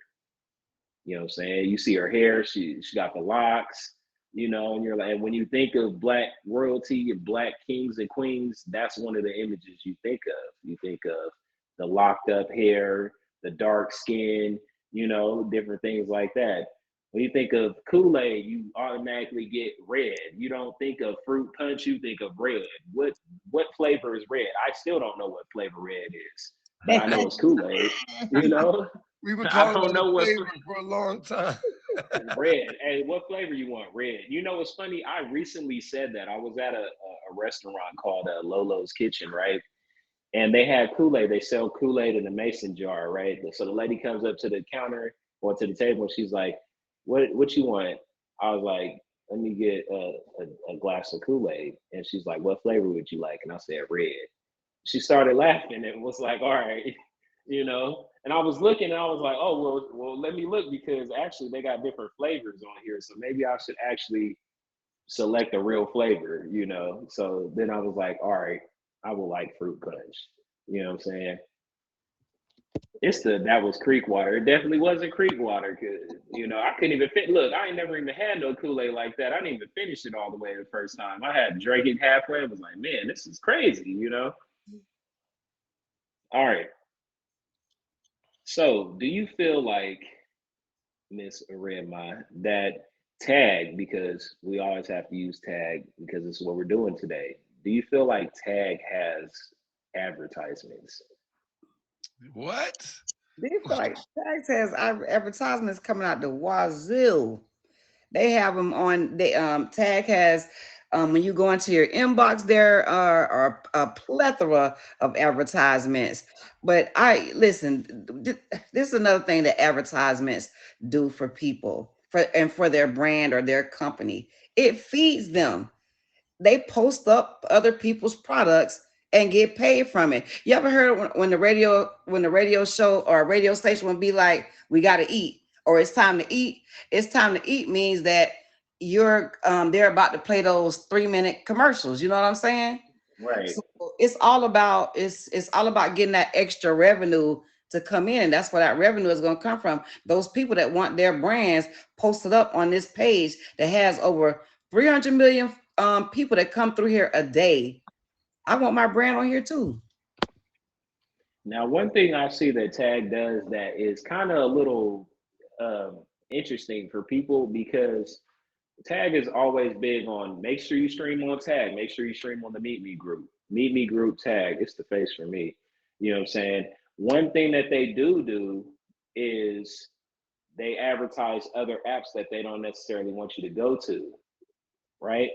You know what I'm saying? You see her hair, she got the locks, and you're like, and when you think of black royalty and black kings and queens, that's one of the images you think of. You think of the locked up hair, the dark skin, different things like that. When you think of Kool-Aid, you automatically get red. You don't think of fruit punch, you think of red. What flavor is red? I still don't know what flavor red is, but I know it's Kool-Aid, you know? We've been I calling don't it a know what flavor for a long time. red. Hey, what flavor you want? Red. What's funny? I recently said that. I was at a restaurant called Lolo's Kitchen, right? And they had Kool-Aid. They sell Kool-Aid in a mason jar, right? So the lady comes up to the counter or to the table and she's like, what you want? I was like, let me get a glass of Kool-Aid. And she's like, what flavor would you like? And I said, red. She started laughing and was like, all right, And I was looking and I was like, oh, well, let me look because actually they got different flavors on here. So maybe I should actually select a real flavor. So then I was like, all right, I would like fruit punch. You know what I'm saying? That was creek water. It definitely wasn't creek water because I couldn't even fit. Look, I ain't never even had no Kool-Aid like that. I didn't even finish it all the way the first time. I had drank it halfway. I was like, man, this is crazy. All right. So, do you feel like Miss Redma that tag because we always have to use tag because this is what we're doing today? Do you feel like tag has advertisements? What? Do you feel like Tags has advertisements coming out the wazoo? They have them on. They Tag has. When you go into your inbox, there are a plethora of advertisements. But I listen. This is another thing that advertisements do for people for their brand or their company. It feeds them. They post up other people's products and get paid from it. You ever heard when the radio show or a radio station would be like, "We got to eat." or it's time to eat. It's time to eat means that you're they're about to play those 3 minute commercials. You know what I'm saying? Right. So it's all about getting that extra revenue to come in, and that's where that revenue is going to come from. Those people that want their brands posted up on this page that has over 300 million people that come through here a day. I want my brand on here too. Now, one thing I see that Tag does that is kind of a little interesting for people because Tag is always big on make sure you stream on Tag, make sure you stream on the Meet Me group. Meet Me group Tag, it's the face for me. You know what I'm saying? One thing that they do is they advertise other apps that they don't necessarily want you to go to, right?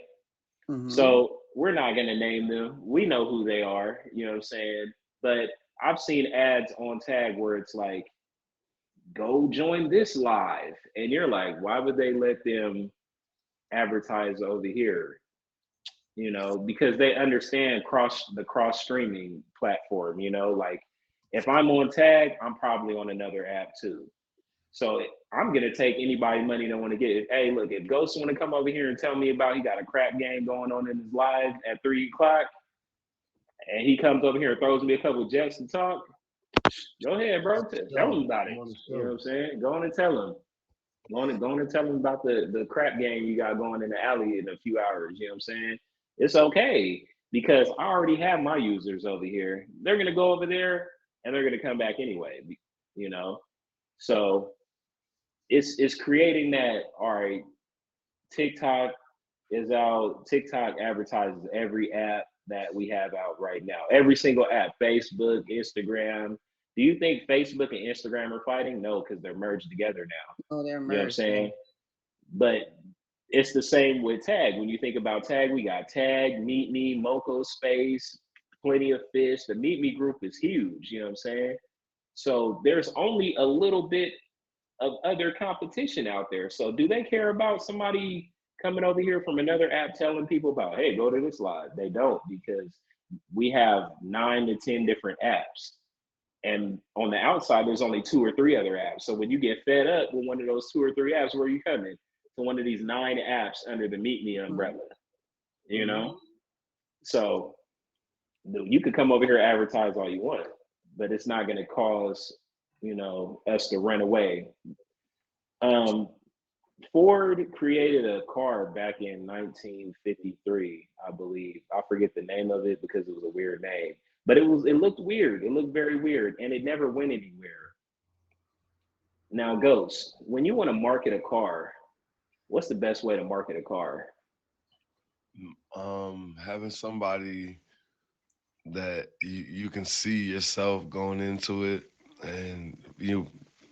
Mm-hmm. So we're not going to name them. We know who they are, you know what I'm saying? But I've seen ads on Tag where it's like, go join this live. And you're like, why would they let them advertise over here? You know, because they understand the cross streaming platform, you know, like if I'm on Tag, I'm probably on another app too. So I'm gonna take anybody money that want to get it. Hey, look, if Ghost want to come over here and tell me about he got a crap game going on in his live at 3 o'clock, and he comes over here and throws me a couple of jets to talk, go ahead, bro. Tell him Show. about I'm it. on the You know what show. I'm saying? Go on and tell him. Go on and tell him about the crap game you got going in the alley in a few hours. You know what I'm saying? It's okay because I already have my users over here. They're gonna go over there and they're gonna come back anyway. You know, so it's creating that. All right, TikTok is out. TikTok advertises every app that we have out right now. Every single app, Facebook, Instagram. Do you think Facebook and Instagram are fighting? No, because they're merged together now. Oh, they're You know what I'm merged. Yeah. saying? But it's the same with Tag. When you think about Tag, we got Tag, Meet Me, Moco Space, Plenty of Fish. The Meet Me group is huge. You know what I'm saying? So there's only a little bit of other competition out there. So do they care about somebody coming over here from another app telling people about, hey, go to this live? They don't because we have 9 to 10 different apps. And on the outside, there's only 2 or 3 other apps. So when you get fed up with one of those 2 or 3 apps, where are you coming? To one of these 9 apps under the Meet Me Mm-hmm. umbrella, you Mm-hmm. know? So you could come over here and advertise all you want, but it's not going to cause, us to run away. Um, Ford created a car back in 1953, I believe. I forget the name of it because it was a weird name, but it looked weird. It looked very weird, and it never went anywhere. Now, Ghost, when you want to market a car, what's the best way to market a car? Having somebody that you can see yourself going into it, and you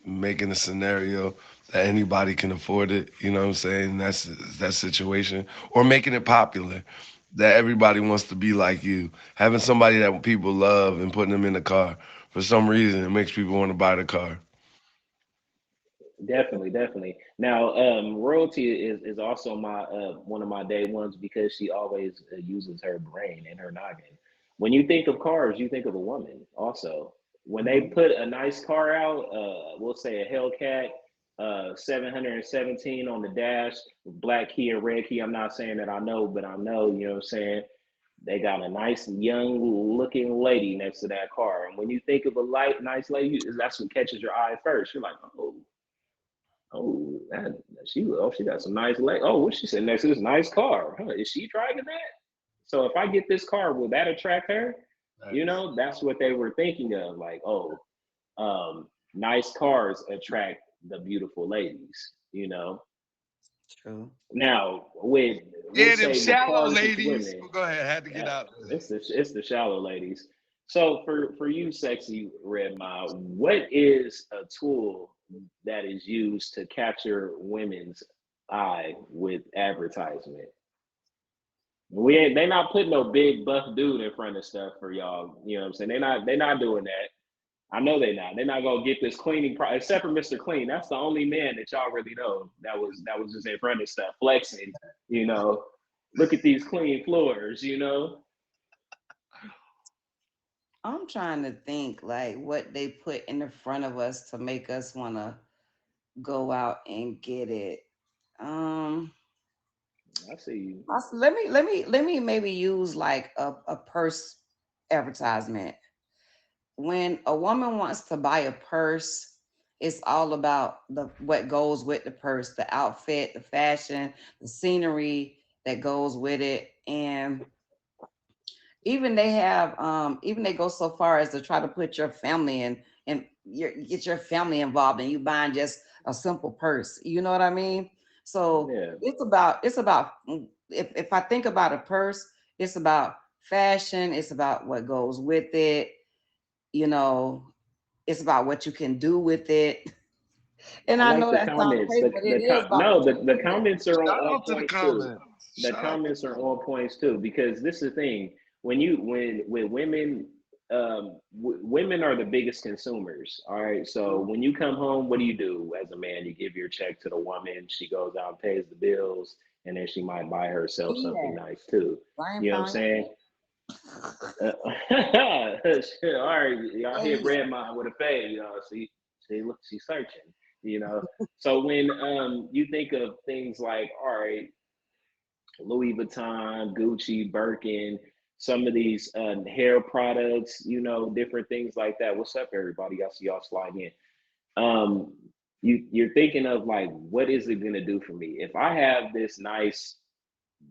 making a scenario that anybody can afford it. You know what I'm saying? That's that situation, or making it popular that everybody wants to be like you. Having somebody that people love and putting them in the car for some reason, it makes people want to buy the car. Definitely, definitely. Now, Royalty is also my one of my day ones because she always uses her brain and her noggin. When you think of cars, you think of a woman. Also, when they Mm-hmm. put a nice car out, we'll say a Hellcat, 717 on the dash, with black key and red key. I'm not saying that I know, but I know. You know what I'm saying? They got a nice young looking lady next to that car, and when you think of a nice lady, that's what catches your eye first. You're like, oh, she got some nice leg. Oh, what she said next to this nice car? Huh? Is she driving that? So if I get this car, will that attract her? Nice. That's what they were thinking of. Like, oh, nice cars attract the beautiful ladies. True. Now with we'll Yeah, them say with shallow cars with ladies. women, But go ahead, had to get yeah, out. it's the shallow ladies. So for you, sexy red mile, what is a tool that is used to capture women's eye with advertisement? We ain't they not putting no big buff dude in front of stuff for y'all. You know what I'm saying? They not doing that. I know they not. They're not gonna get this cleaning except for Mr. Clean. That's the only man that y'all really know that was just in front of stuff, flexing, you know. Look at these clean floors. I'm trying to think like what they put in the front of us to make us want to go out and get it. Um, I see you. let me maybe use like a purse advertisement. When a woman wants to buy a purse, it's all about the what goes with the purse, the outfit, the fashion, the scenery that goes with it. And even they go so far as to try to put your family in and get your family involved and you buying just a simple purse. You know what I mean? So Yeah. it's about if I think about a purse, it's about fashion, it's about what goes with it, you know, it's about what you can do with it. And I I like know the that sounds comments. crazy, but it is about what No, you the do with it. comments are Shout on out to the point too. comments. The Shout out to comments the are comments. on points too because this is the thing. When women women are the biggest consumers. All right. So when you come home, what do? As a man, you give your check to the woman. She goes out and pays the bills, and then she might buy herself something Yeah, nice too. Brian You know what I'm found saying? Shit, all right, y'all hit yeah. red mine with a fade, y'all. See, look, she's searching. You know, so when you think of things like, all right, Louis Vuitton, Gucci, Birkin, some of these hair products, different things like that. What's up, everybody? I see y'all sliding in. You're thinking of like, what is it gonna do for me if I have this nice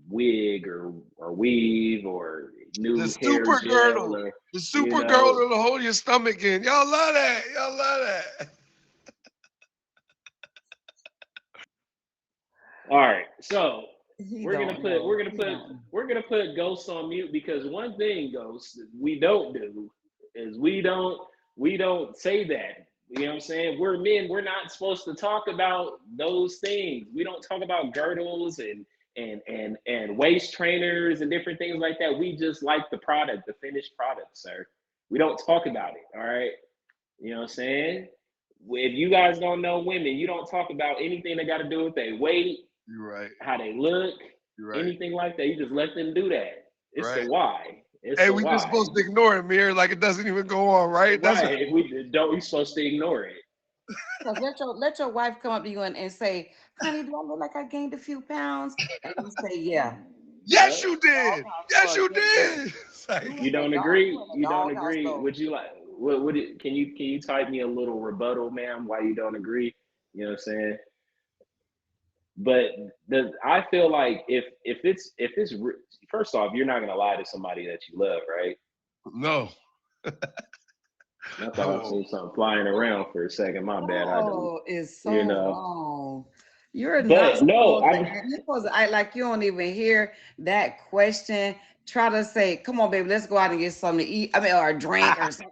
wig or weave or The new hair super gel girdle. or The you super know girdle to hold your stomach in. Y'all love that. Y'all love that. all right, so He we're gonna don't put we're know. gonna He put don't know. we're gonna put ghosts on mute because one thing ghosts we don't do is we don't say that. You know what I'm saying? We're men, we're not supposed to talk about those things. We don't talk about girdles and waist trainers and different things like that. We just like the product, the finished product, sir. We don't talk about it. All right. You know what I'm saying? If you guys don't know women, you don't talk about anything that got to do with their weight, You're right. how they look, You're right. anything like that. You just let them do that. It's the Right. why. It's Hey, the we just why. supposed to ignore it, Mir, like it doesn't even go on, right? That's what Right. If we don't, we supposed to ignore it. Because let your wife come up to you and say, honey, do I look like I gained a few pounds? And you say, yeah. yes, Yeah. you did. Yes, So you yeah, did. It's you like, You in the don't dog, you agree? in the You don't doghouse agree? though. Would you like? What would it? Can you type me a little rebuttal, ma'am? Why you don't agree? You know what I'm saying? But I feel like first off, you're not gonna lie to somebody that you love, right? no. I thought I Oh, seen something flying around for a second. My bad. I didn't, Oh, it's you so know. wrong. You're not But no, supposed to. I'm. You're supposed to act like you don't even hear that question. Try to say, "Come on, baby, let's go out and get something to eat. I mean, or a drink or something."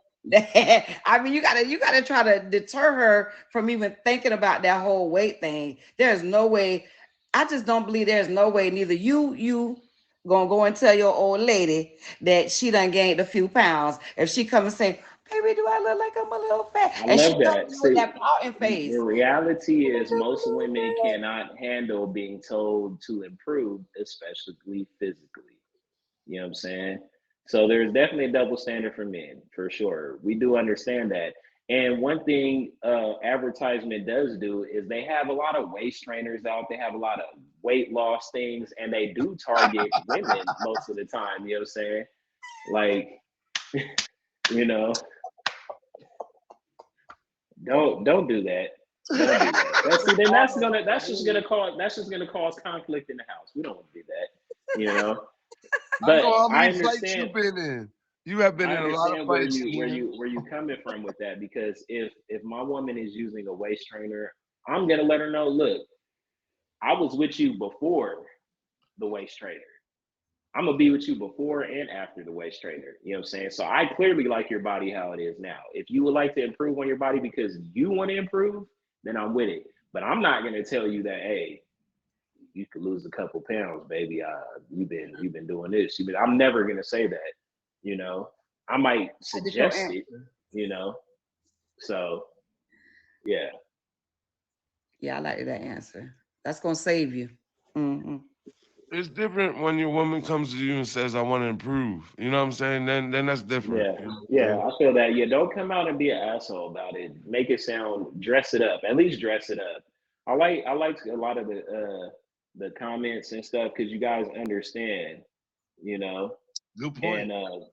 I mean, you gotta try to deter her from even thinking about that whole weight thing. There's no way. I just don't believe there's no way. Neither you gonna go and tell your old lady that she done gained a few pounds. If she come and say, "Baby, do I look like I'm a little fat?" I And she love come to that. you with See, that pouting the face. reality is most women cannot handle being told to improve, especially physically. You know what I'm saying? So there's definitely a double standard for men, for sure. We do understand that. And one thing advertisement does do is they have a lot of waist trainers out. They have a lot of weight loss things, and they do target women most of the time. You know what I'm saying? Like, you know, don't do that. Don't do that. That's see, then that's just gonna cause conflict in the house. We don't want to do that, you know. I know But how I many fights understand you've been in. You have been I in a lot of understand where fights, you where Mir. you where you coming from with that because if my woman is using a waist trainer, I'm gonna let her know, look, I was with you before the waist trainer. I'm gonna be with you before and after the waist trainer. You know what I'm saying? So I clearly like your body how it is now. If you would like to improve on your body because you want to improve, then I'm with it. But I'm not gonna tell you that, hey, you could lose a couple pounds, baby. You've been doing this. I'm never gonna say that. You know, I might I get your suggest it. answer. You know, so yeah. Yeah, I like that answer. That's gonna save you. Hmm It's different when your woman comes to you and says, "I want to improve." You know what I'm saying? Then that's different. Yeah, You know what I'm yeah, saying? I feel that. Yeah, don't come out and be an asshole about it. Make it sound, dress it up. At least dress it up. I like a lot of the comments and stuff because you guys understand, you know. Good point. And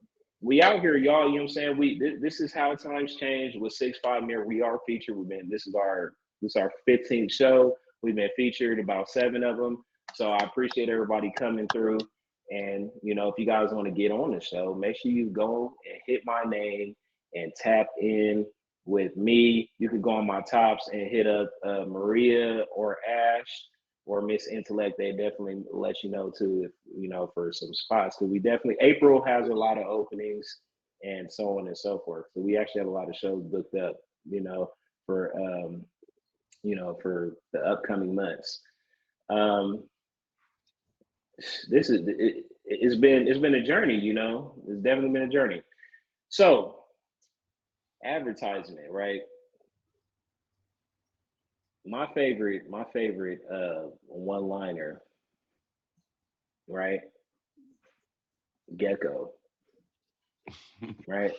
we out here, y'all. You know what I'm saying? This is how times change with 6 5 Mirror. We are featured. We've been. This is our 15th show. We've been featured about 7 of them. So I appreciate everybody coming through. And if you guys want to get on the show, make sure you go and hit my name and tap in with me. You can go on my tops and hit up Maria or Ash or Miss Intellect. They definitely let you know too, if for some spots. Because we definitely April has a lot of openings and so on and so forth. So we actually have a lot of shows booked up, for for the upcoming months. Um, it's been a journey. It's definitely been a journey. So advertisement, right? My favorite one liner, right? Gecko, right?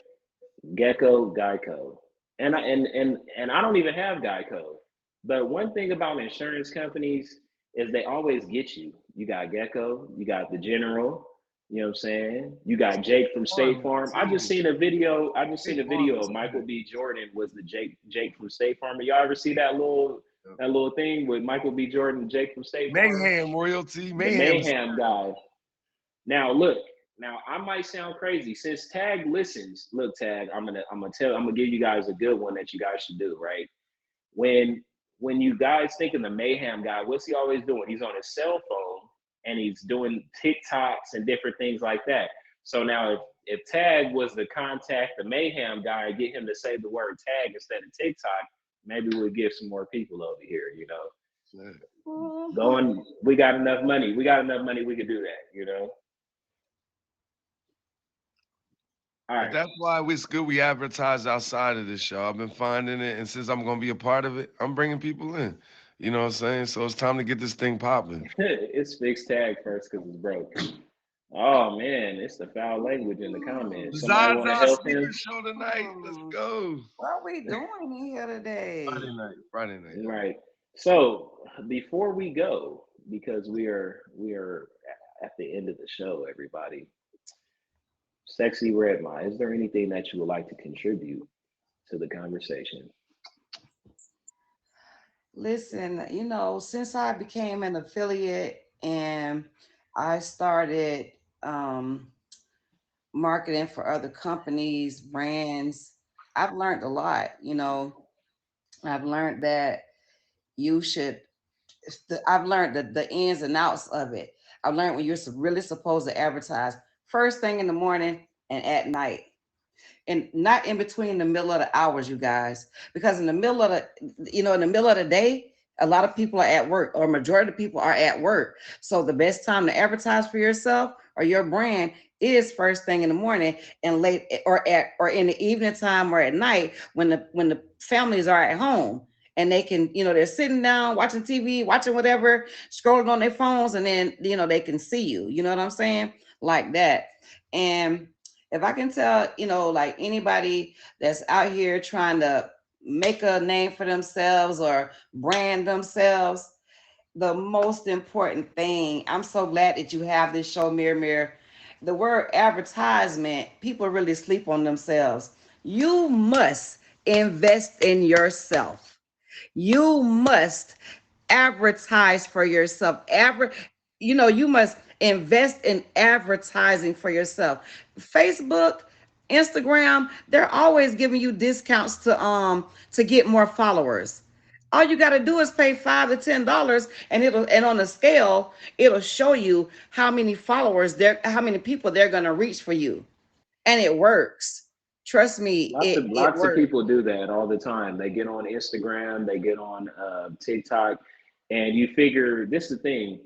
Gecko, Geico, and I don't even have Geico. But one thing about insurance companies is they always get you. You got Gecko, you got the General. You know what I'm saying? You got Jake from State Farm, Farm. I just too. seen a video. I just seen State a Farm video of is Michael good. B. Jordan was the Jake from State Farm. Y'all ever see that little thing with Michael B. Jordan and Jake from State Farm? Mayhem royalty, The mayhem. Mayhem guy. Now look, now I might sound crazy since Tag listens. Look, Tag, I'm gonna give you guys a good one that you guys should do, right? When when you guys think of the Mayhem guy, what's he always doing? He's on his cell phone and he's doing TikToks and different things like that. So now if Tag was to contact the Mayhem guy and get him to say the word tag instead of TikTok, maybe we'll get some more people over here. Yeah. Going, we got enough money. We got enough money. We could do that. All But right. that's why it's good we advertise outside of this show. I've been finding it, and since I'm gonna be a part of it, I'm bringing people in. You know what I'm saying? So it's time to get this thing popping. It's fixed tag first because it's broke. Oh man, it's the foul language in the comments. Somebody want to Zaza help sneaker him? show tonight. Let's Hmm. go. What are we doing in here today? Friday night. Friday night, y'all. Right. So before we go, because we are at the end of the show, everybody. Sexy Red Mind, is there anything that you would like to contribute to the conversation? Listen, since I became an affiliate and I started um, marketing for other companies, brands, I've learned a lot. I've learned that you should, I've learned the ins and outs of it. I've learned when you're really supposed to advertise first thing in the morning and at night, and not in between the middle of the hours, you guys, because in the middle of the day, a lot of people are at work, or majority of people are at work. So the best time to advertise for yourself or your brand is first thing in the morning and late, or in the evening time, or at night when the families are at home, and they can, they're sitting down watching TV, watching whatever, scrolling on their phones, and then they can see you. You know what I'm saying? Like that. And if I can tell, like anybody that's out here trying to make a name for themselves or brand themselves, the most important thing, I'm so glad that you have this show, Mirror Mirror. The word advertisement, people really sleep on themselves. You must invest in yourself. You must advertise for yourself. You must invest in advertising for yourself. Facebook, Instagram, they're always giving you discounts to get more followers. All you got to do is pay $5 to $10, and on the scale, it'll show you how many people they're gonna reach for you, and it works. Trust me, Lots of it lots of works. people do that all the time. They get on Instagram, they get on TikTok, and you figure this is the thing.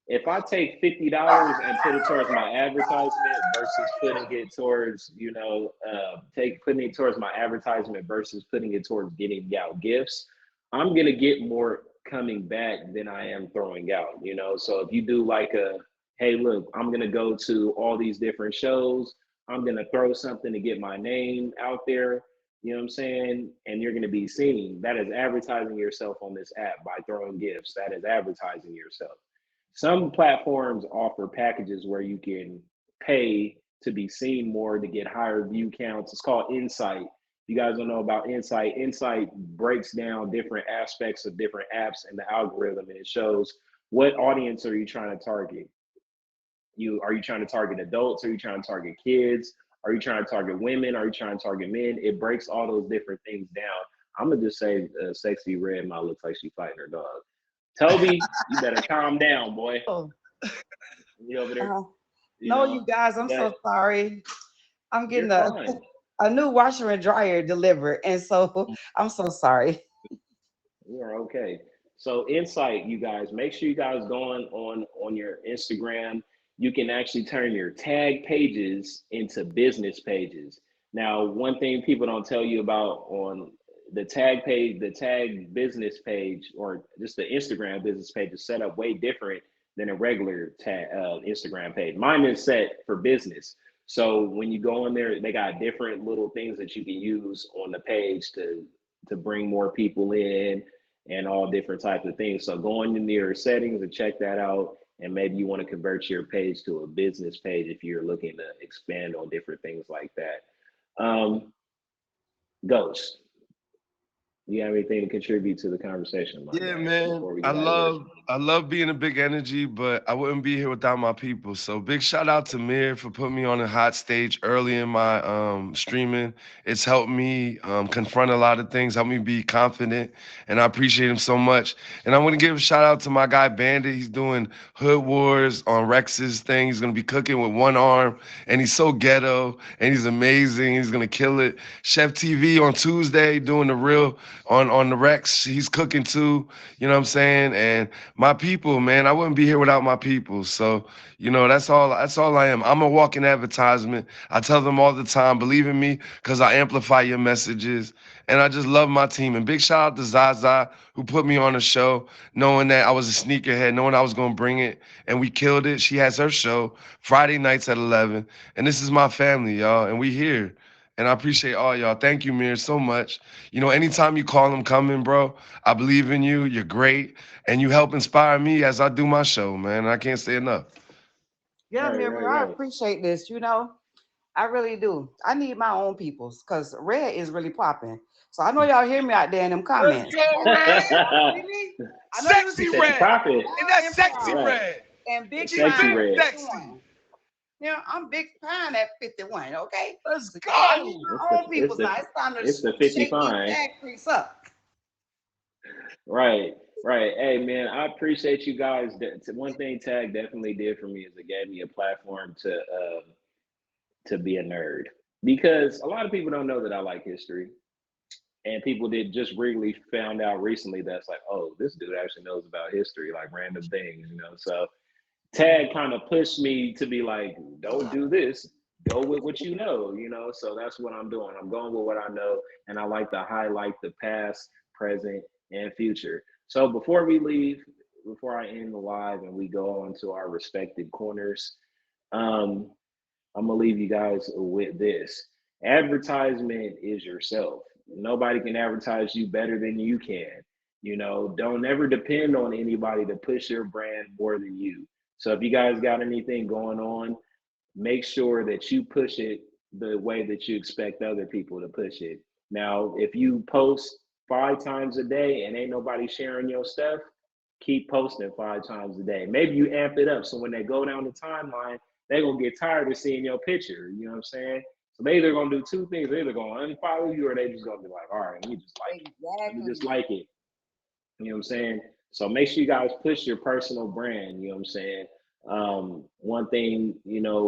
If I take $50 and put it towards my advertisement versus putting it towards, take putting it towards my advertisement versus putting it towards getting out gifts, I'm gonna get more. coming back than I am throwing out, you know. So if you do like a, hey, look, I'm gonna go to all these different shows, I'm gonna throw something to get my name out there, you know what I'm saying? And you're gonna be seen. That is advertising yourself on this app by throwing gifts. That is advertising yourself. Some platforms offer packages where you can pay to be seen more to get higher view counts. It's called Insight. You guys don't know about Insight. Insight breaks down different aspects of different apps and the algorithm, and it shows what audience are you trying to target. Are you trying to target adults? Are you trying to target kids? Are you trying to target women? Are you trying to target men? It breaks all those different things down. I'm gonna just say, sexy red mouth looks like she fighting her dog. Toby, you better calm down, boy. Oh, You over there, uh, you no, know. you guys, I'm But so sorry. I'm you're getting a fine. a new washer and dryer delivered, and so I'm so sorry. You're okay. So Insight, you guys, make sure you guys go on your Instagram. You can actually turn your tag pages into business pages. Now, one thing people don't tell you about on the tag page, the tag business page, or just the Instagram business page is set up way different than a regular tag Instagram page. Mine is set for business. So when you go in there, they got different little things that you can use on the page to bring more people in and all different types of things. So go into your settings and check that out. And maybe you want to convert your page to a business page if you're looking to expand on different things like that. Ghost, you have anything to contribute to the conversation, my Yeah, guy, man. before we I get out of here? love I love being a big energy, but I wouldn't be here without my people. So big shout out to Mir for putting me on a hot stage early in my streaming. It's helped me confront a lot of things, helped me be confident, and I appreciate him so much. And I want to give a shout out to my guy Bandit. He's doing Hood Wars on Rex's thing. He's gonna be cooking with one arm, and he's so ghetto, and he's amazing. He's gonna kill it. Chef TV on Tuesday doing the real on the Rex. He's cooking too. You know what I'm saying? And my people, man, I wouldn't be here without my people. So, that's all I am. I'm a walking advertisement. I tell them all the time, believe in me, because I amplify your messages. And I just love my team. And big shout out to Zaza, who put me on the show, knowing that I was a sneakerhead, knowing I was gonna bring it. And we killed it. She has her show Friday nights at 11. And this is my family, y'all. And we here. And I appreciate all y'all. Thank you, Mir, so much. Anytime you call them coming, bro, I believe in you. You're great. And you help inspire me as I do my show, man. I can't say enough. Yeah, Right, Miriam, right, I right. appreciate this. I really do. I need my own peoples because red is really popping. So I know y'all hear me out there in them Let's comments. go, Red. Really? I know you He Sexy see said you Red. profit. And that's improv sexy Right. Red. and big She's Sexy pine big at red. sexy. 51. I'm big pine at 51, okay? Let's So yeah, I need go. It's my the own it's peoples the now. It's time to it's the 50 shake these fine. tag creeps up. Right, right. Hey, man, I appreciate you guys. One thing Tag definitely did for me is it gave me a platform to be a nerd because a lot of people don't know that I like history, and people did just really found out recently that's like, oh, this dude actually knows about history, like random things, you know. So Tag kind of pushed me to be like, don't do this. Go with what you know, you know. So that's what I'm doing. I'm going with what I know, and I like to highlight the past, present, and future. So before we leave, before I end the live and we go on to our respective corners, um, I'm gonna leave you guys with this. Advertisement is yourself. Nobody can advertise you better than you can. You know, don't ever depend on anybody to push your brand more than you. So if you guys got anything going on, make sure that you push it the way that you expect other people to push it. Now, if you post 5 times a day and ain't nobody sharing your stuff, keep posting 5 times a day. Maybe you amp it up so when they go down the timeline, they're gonna get tired of seeing your picture. You know what I'm saying? So they either gonna do two things. They're either gonna unfollow you or they just gonna be like, all right, let me just like it. Let me just Exactly. like it. You know what I'm saying? So make sure you guys push your personal brand. You know what I'm saying? One thing, you know,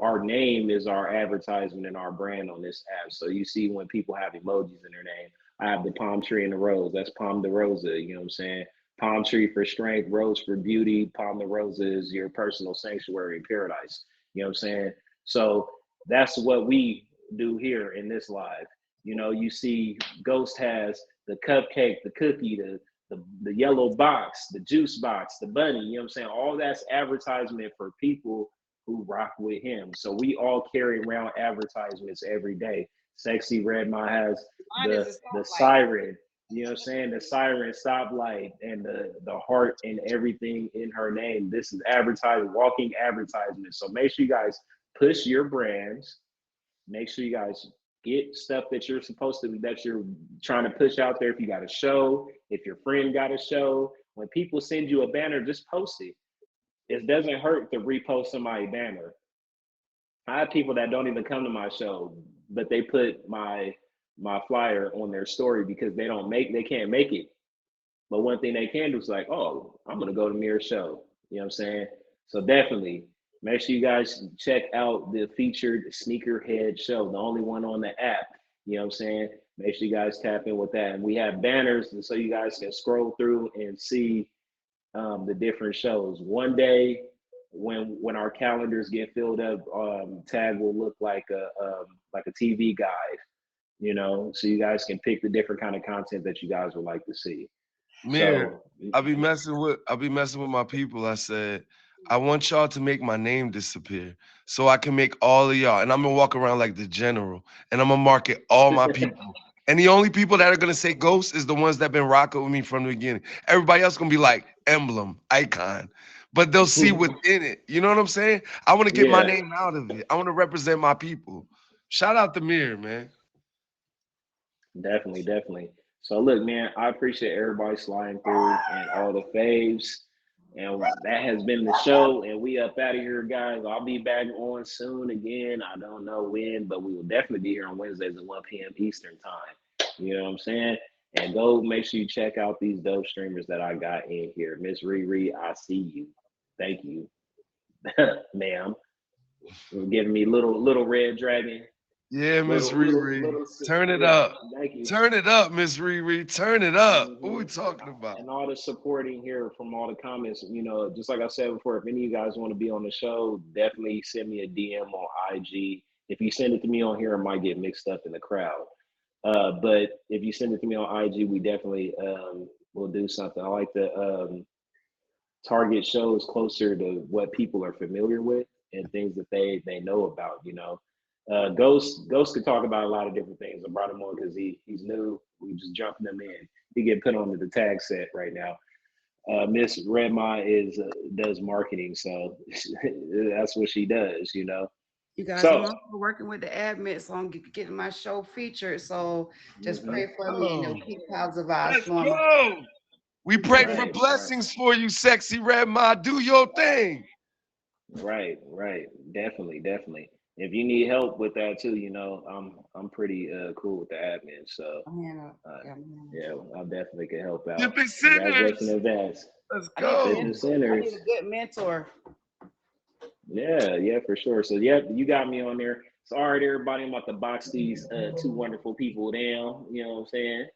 our name is our advertisement and our brand on this app. So you see when people have emojis in their name, I have the palm tree and the rose. That's Palm de Rosa. You know what I'm saying? Palm tree for strength, rose for beauty. Palm de Rosa is your personal sanctuary in paradise. You know what I'm saying? So that's what we do here in this live. You know, you see Ghost has the cupcake, the cookie, the the yellow box, the juice box, the bunny. You know what I'm saying? All that's advertisement for people who rock with him. So we all carry around advertisements every day. Sexy Red Ma has Mine is a the stoplight. siren. You know what I'm saying? The siren, stoplight, and the heart and everything in her name. This is advertising, walking advertisement. So make sure you guys push your brands. Make sure you guys get stuff that you're supposed to, that you're trying to push out there. If you got a show, if your friend got a show, when people send you a banner, just post it. It doesn't hurt to repost somebody's banner. I have people that don't even come to my show, but they put my flyer on their story because they can't make it. But one thing they can do is like, oh, I'm gonna go to Mirror's show. You know what I'm saying? So definitely make sure you guys check out the featured sneakerhead show, the only one on the app. You know what I'm saying? Make sure you guys tap in with that. And we have banners so you guys can scroll through and see the different shows. One day, when our calendars get filled up, Tag will look like a TV guide. You know, so you guys can pick the different kind of content that you guys would like to see. Mir, So I'll be messing with my people. I said, I want y'all to make my name disappear so I can make all of y'all. And I'm gonna walk around like the general and I'm gonna market all my people. And the only people that are gonna say ghost is the ones that been rocking with me from the beginning. Everybody else gonna be like emblem, icon. But they'll see within it. You know what I'm saying? I want to get my yeah, name out of it. I want to represent my people. Shout out to Mir, man. definitely, definitely. So look, man, I appreciate everybody sliding through and all the faves. And that has been the show. And we up out of here, guys. I'll be back on soon again. I don't know when, but we will definitely be here on Wednesdays at 1 p.m. Eastern time. You know what I'm saying? And go make sure you check out these dope streamers that I got in here. Miss Riri, I see you. Thank you, ma'am. For giving me little red dragon. Yeah, Miss Riri. Little, Turn it yeah, up. thank you. Turn it up, Miss Riri. Turn it up. What we Hmm. talking about? And all the supporting here from all the comments, just like I said before, if any of you guys want to be on the show, definitely send me a DM on IG. If you send it to me on here, it might get mixed up in the crowd. But if you send it to me on IG, we definitely will do something. I like to target shows closer to what people are familiar with and things that they know about. Ghost could talk about a lot of different things. I brought him on because he's new. We just jumping him in. He get put onto the tag set right now. Miss Redma is does marketing, so that's what she does. You guys, I'm So also working with the admin, so I'm getting my show featured. So just mhm, pray for me and Oh, keep positive vibes let's flowing. go. We pray for right, blessings for you, sexy red ma. Do your thing. right, definitely. If you need help with that too, I'm pretty cool with the admin, so I'm hand up. uh, Yeah, I'm hand yeah, I definitely can help out. Dipping Congratulations in sinners. advance. Let's I need a go. Dipping mentor. I need sinners. a good mentor. Yeah, for sure. So yeah, you got me on there. So all right, everybody, I'm about to box these two wonderful people down. You know what I'm saying?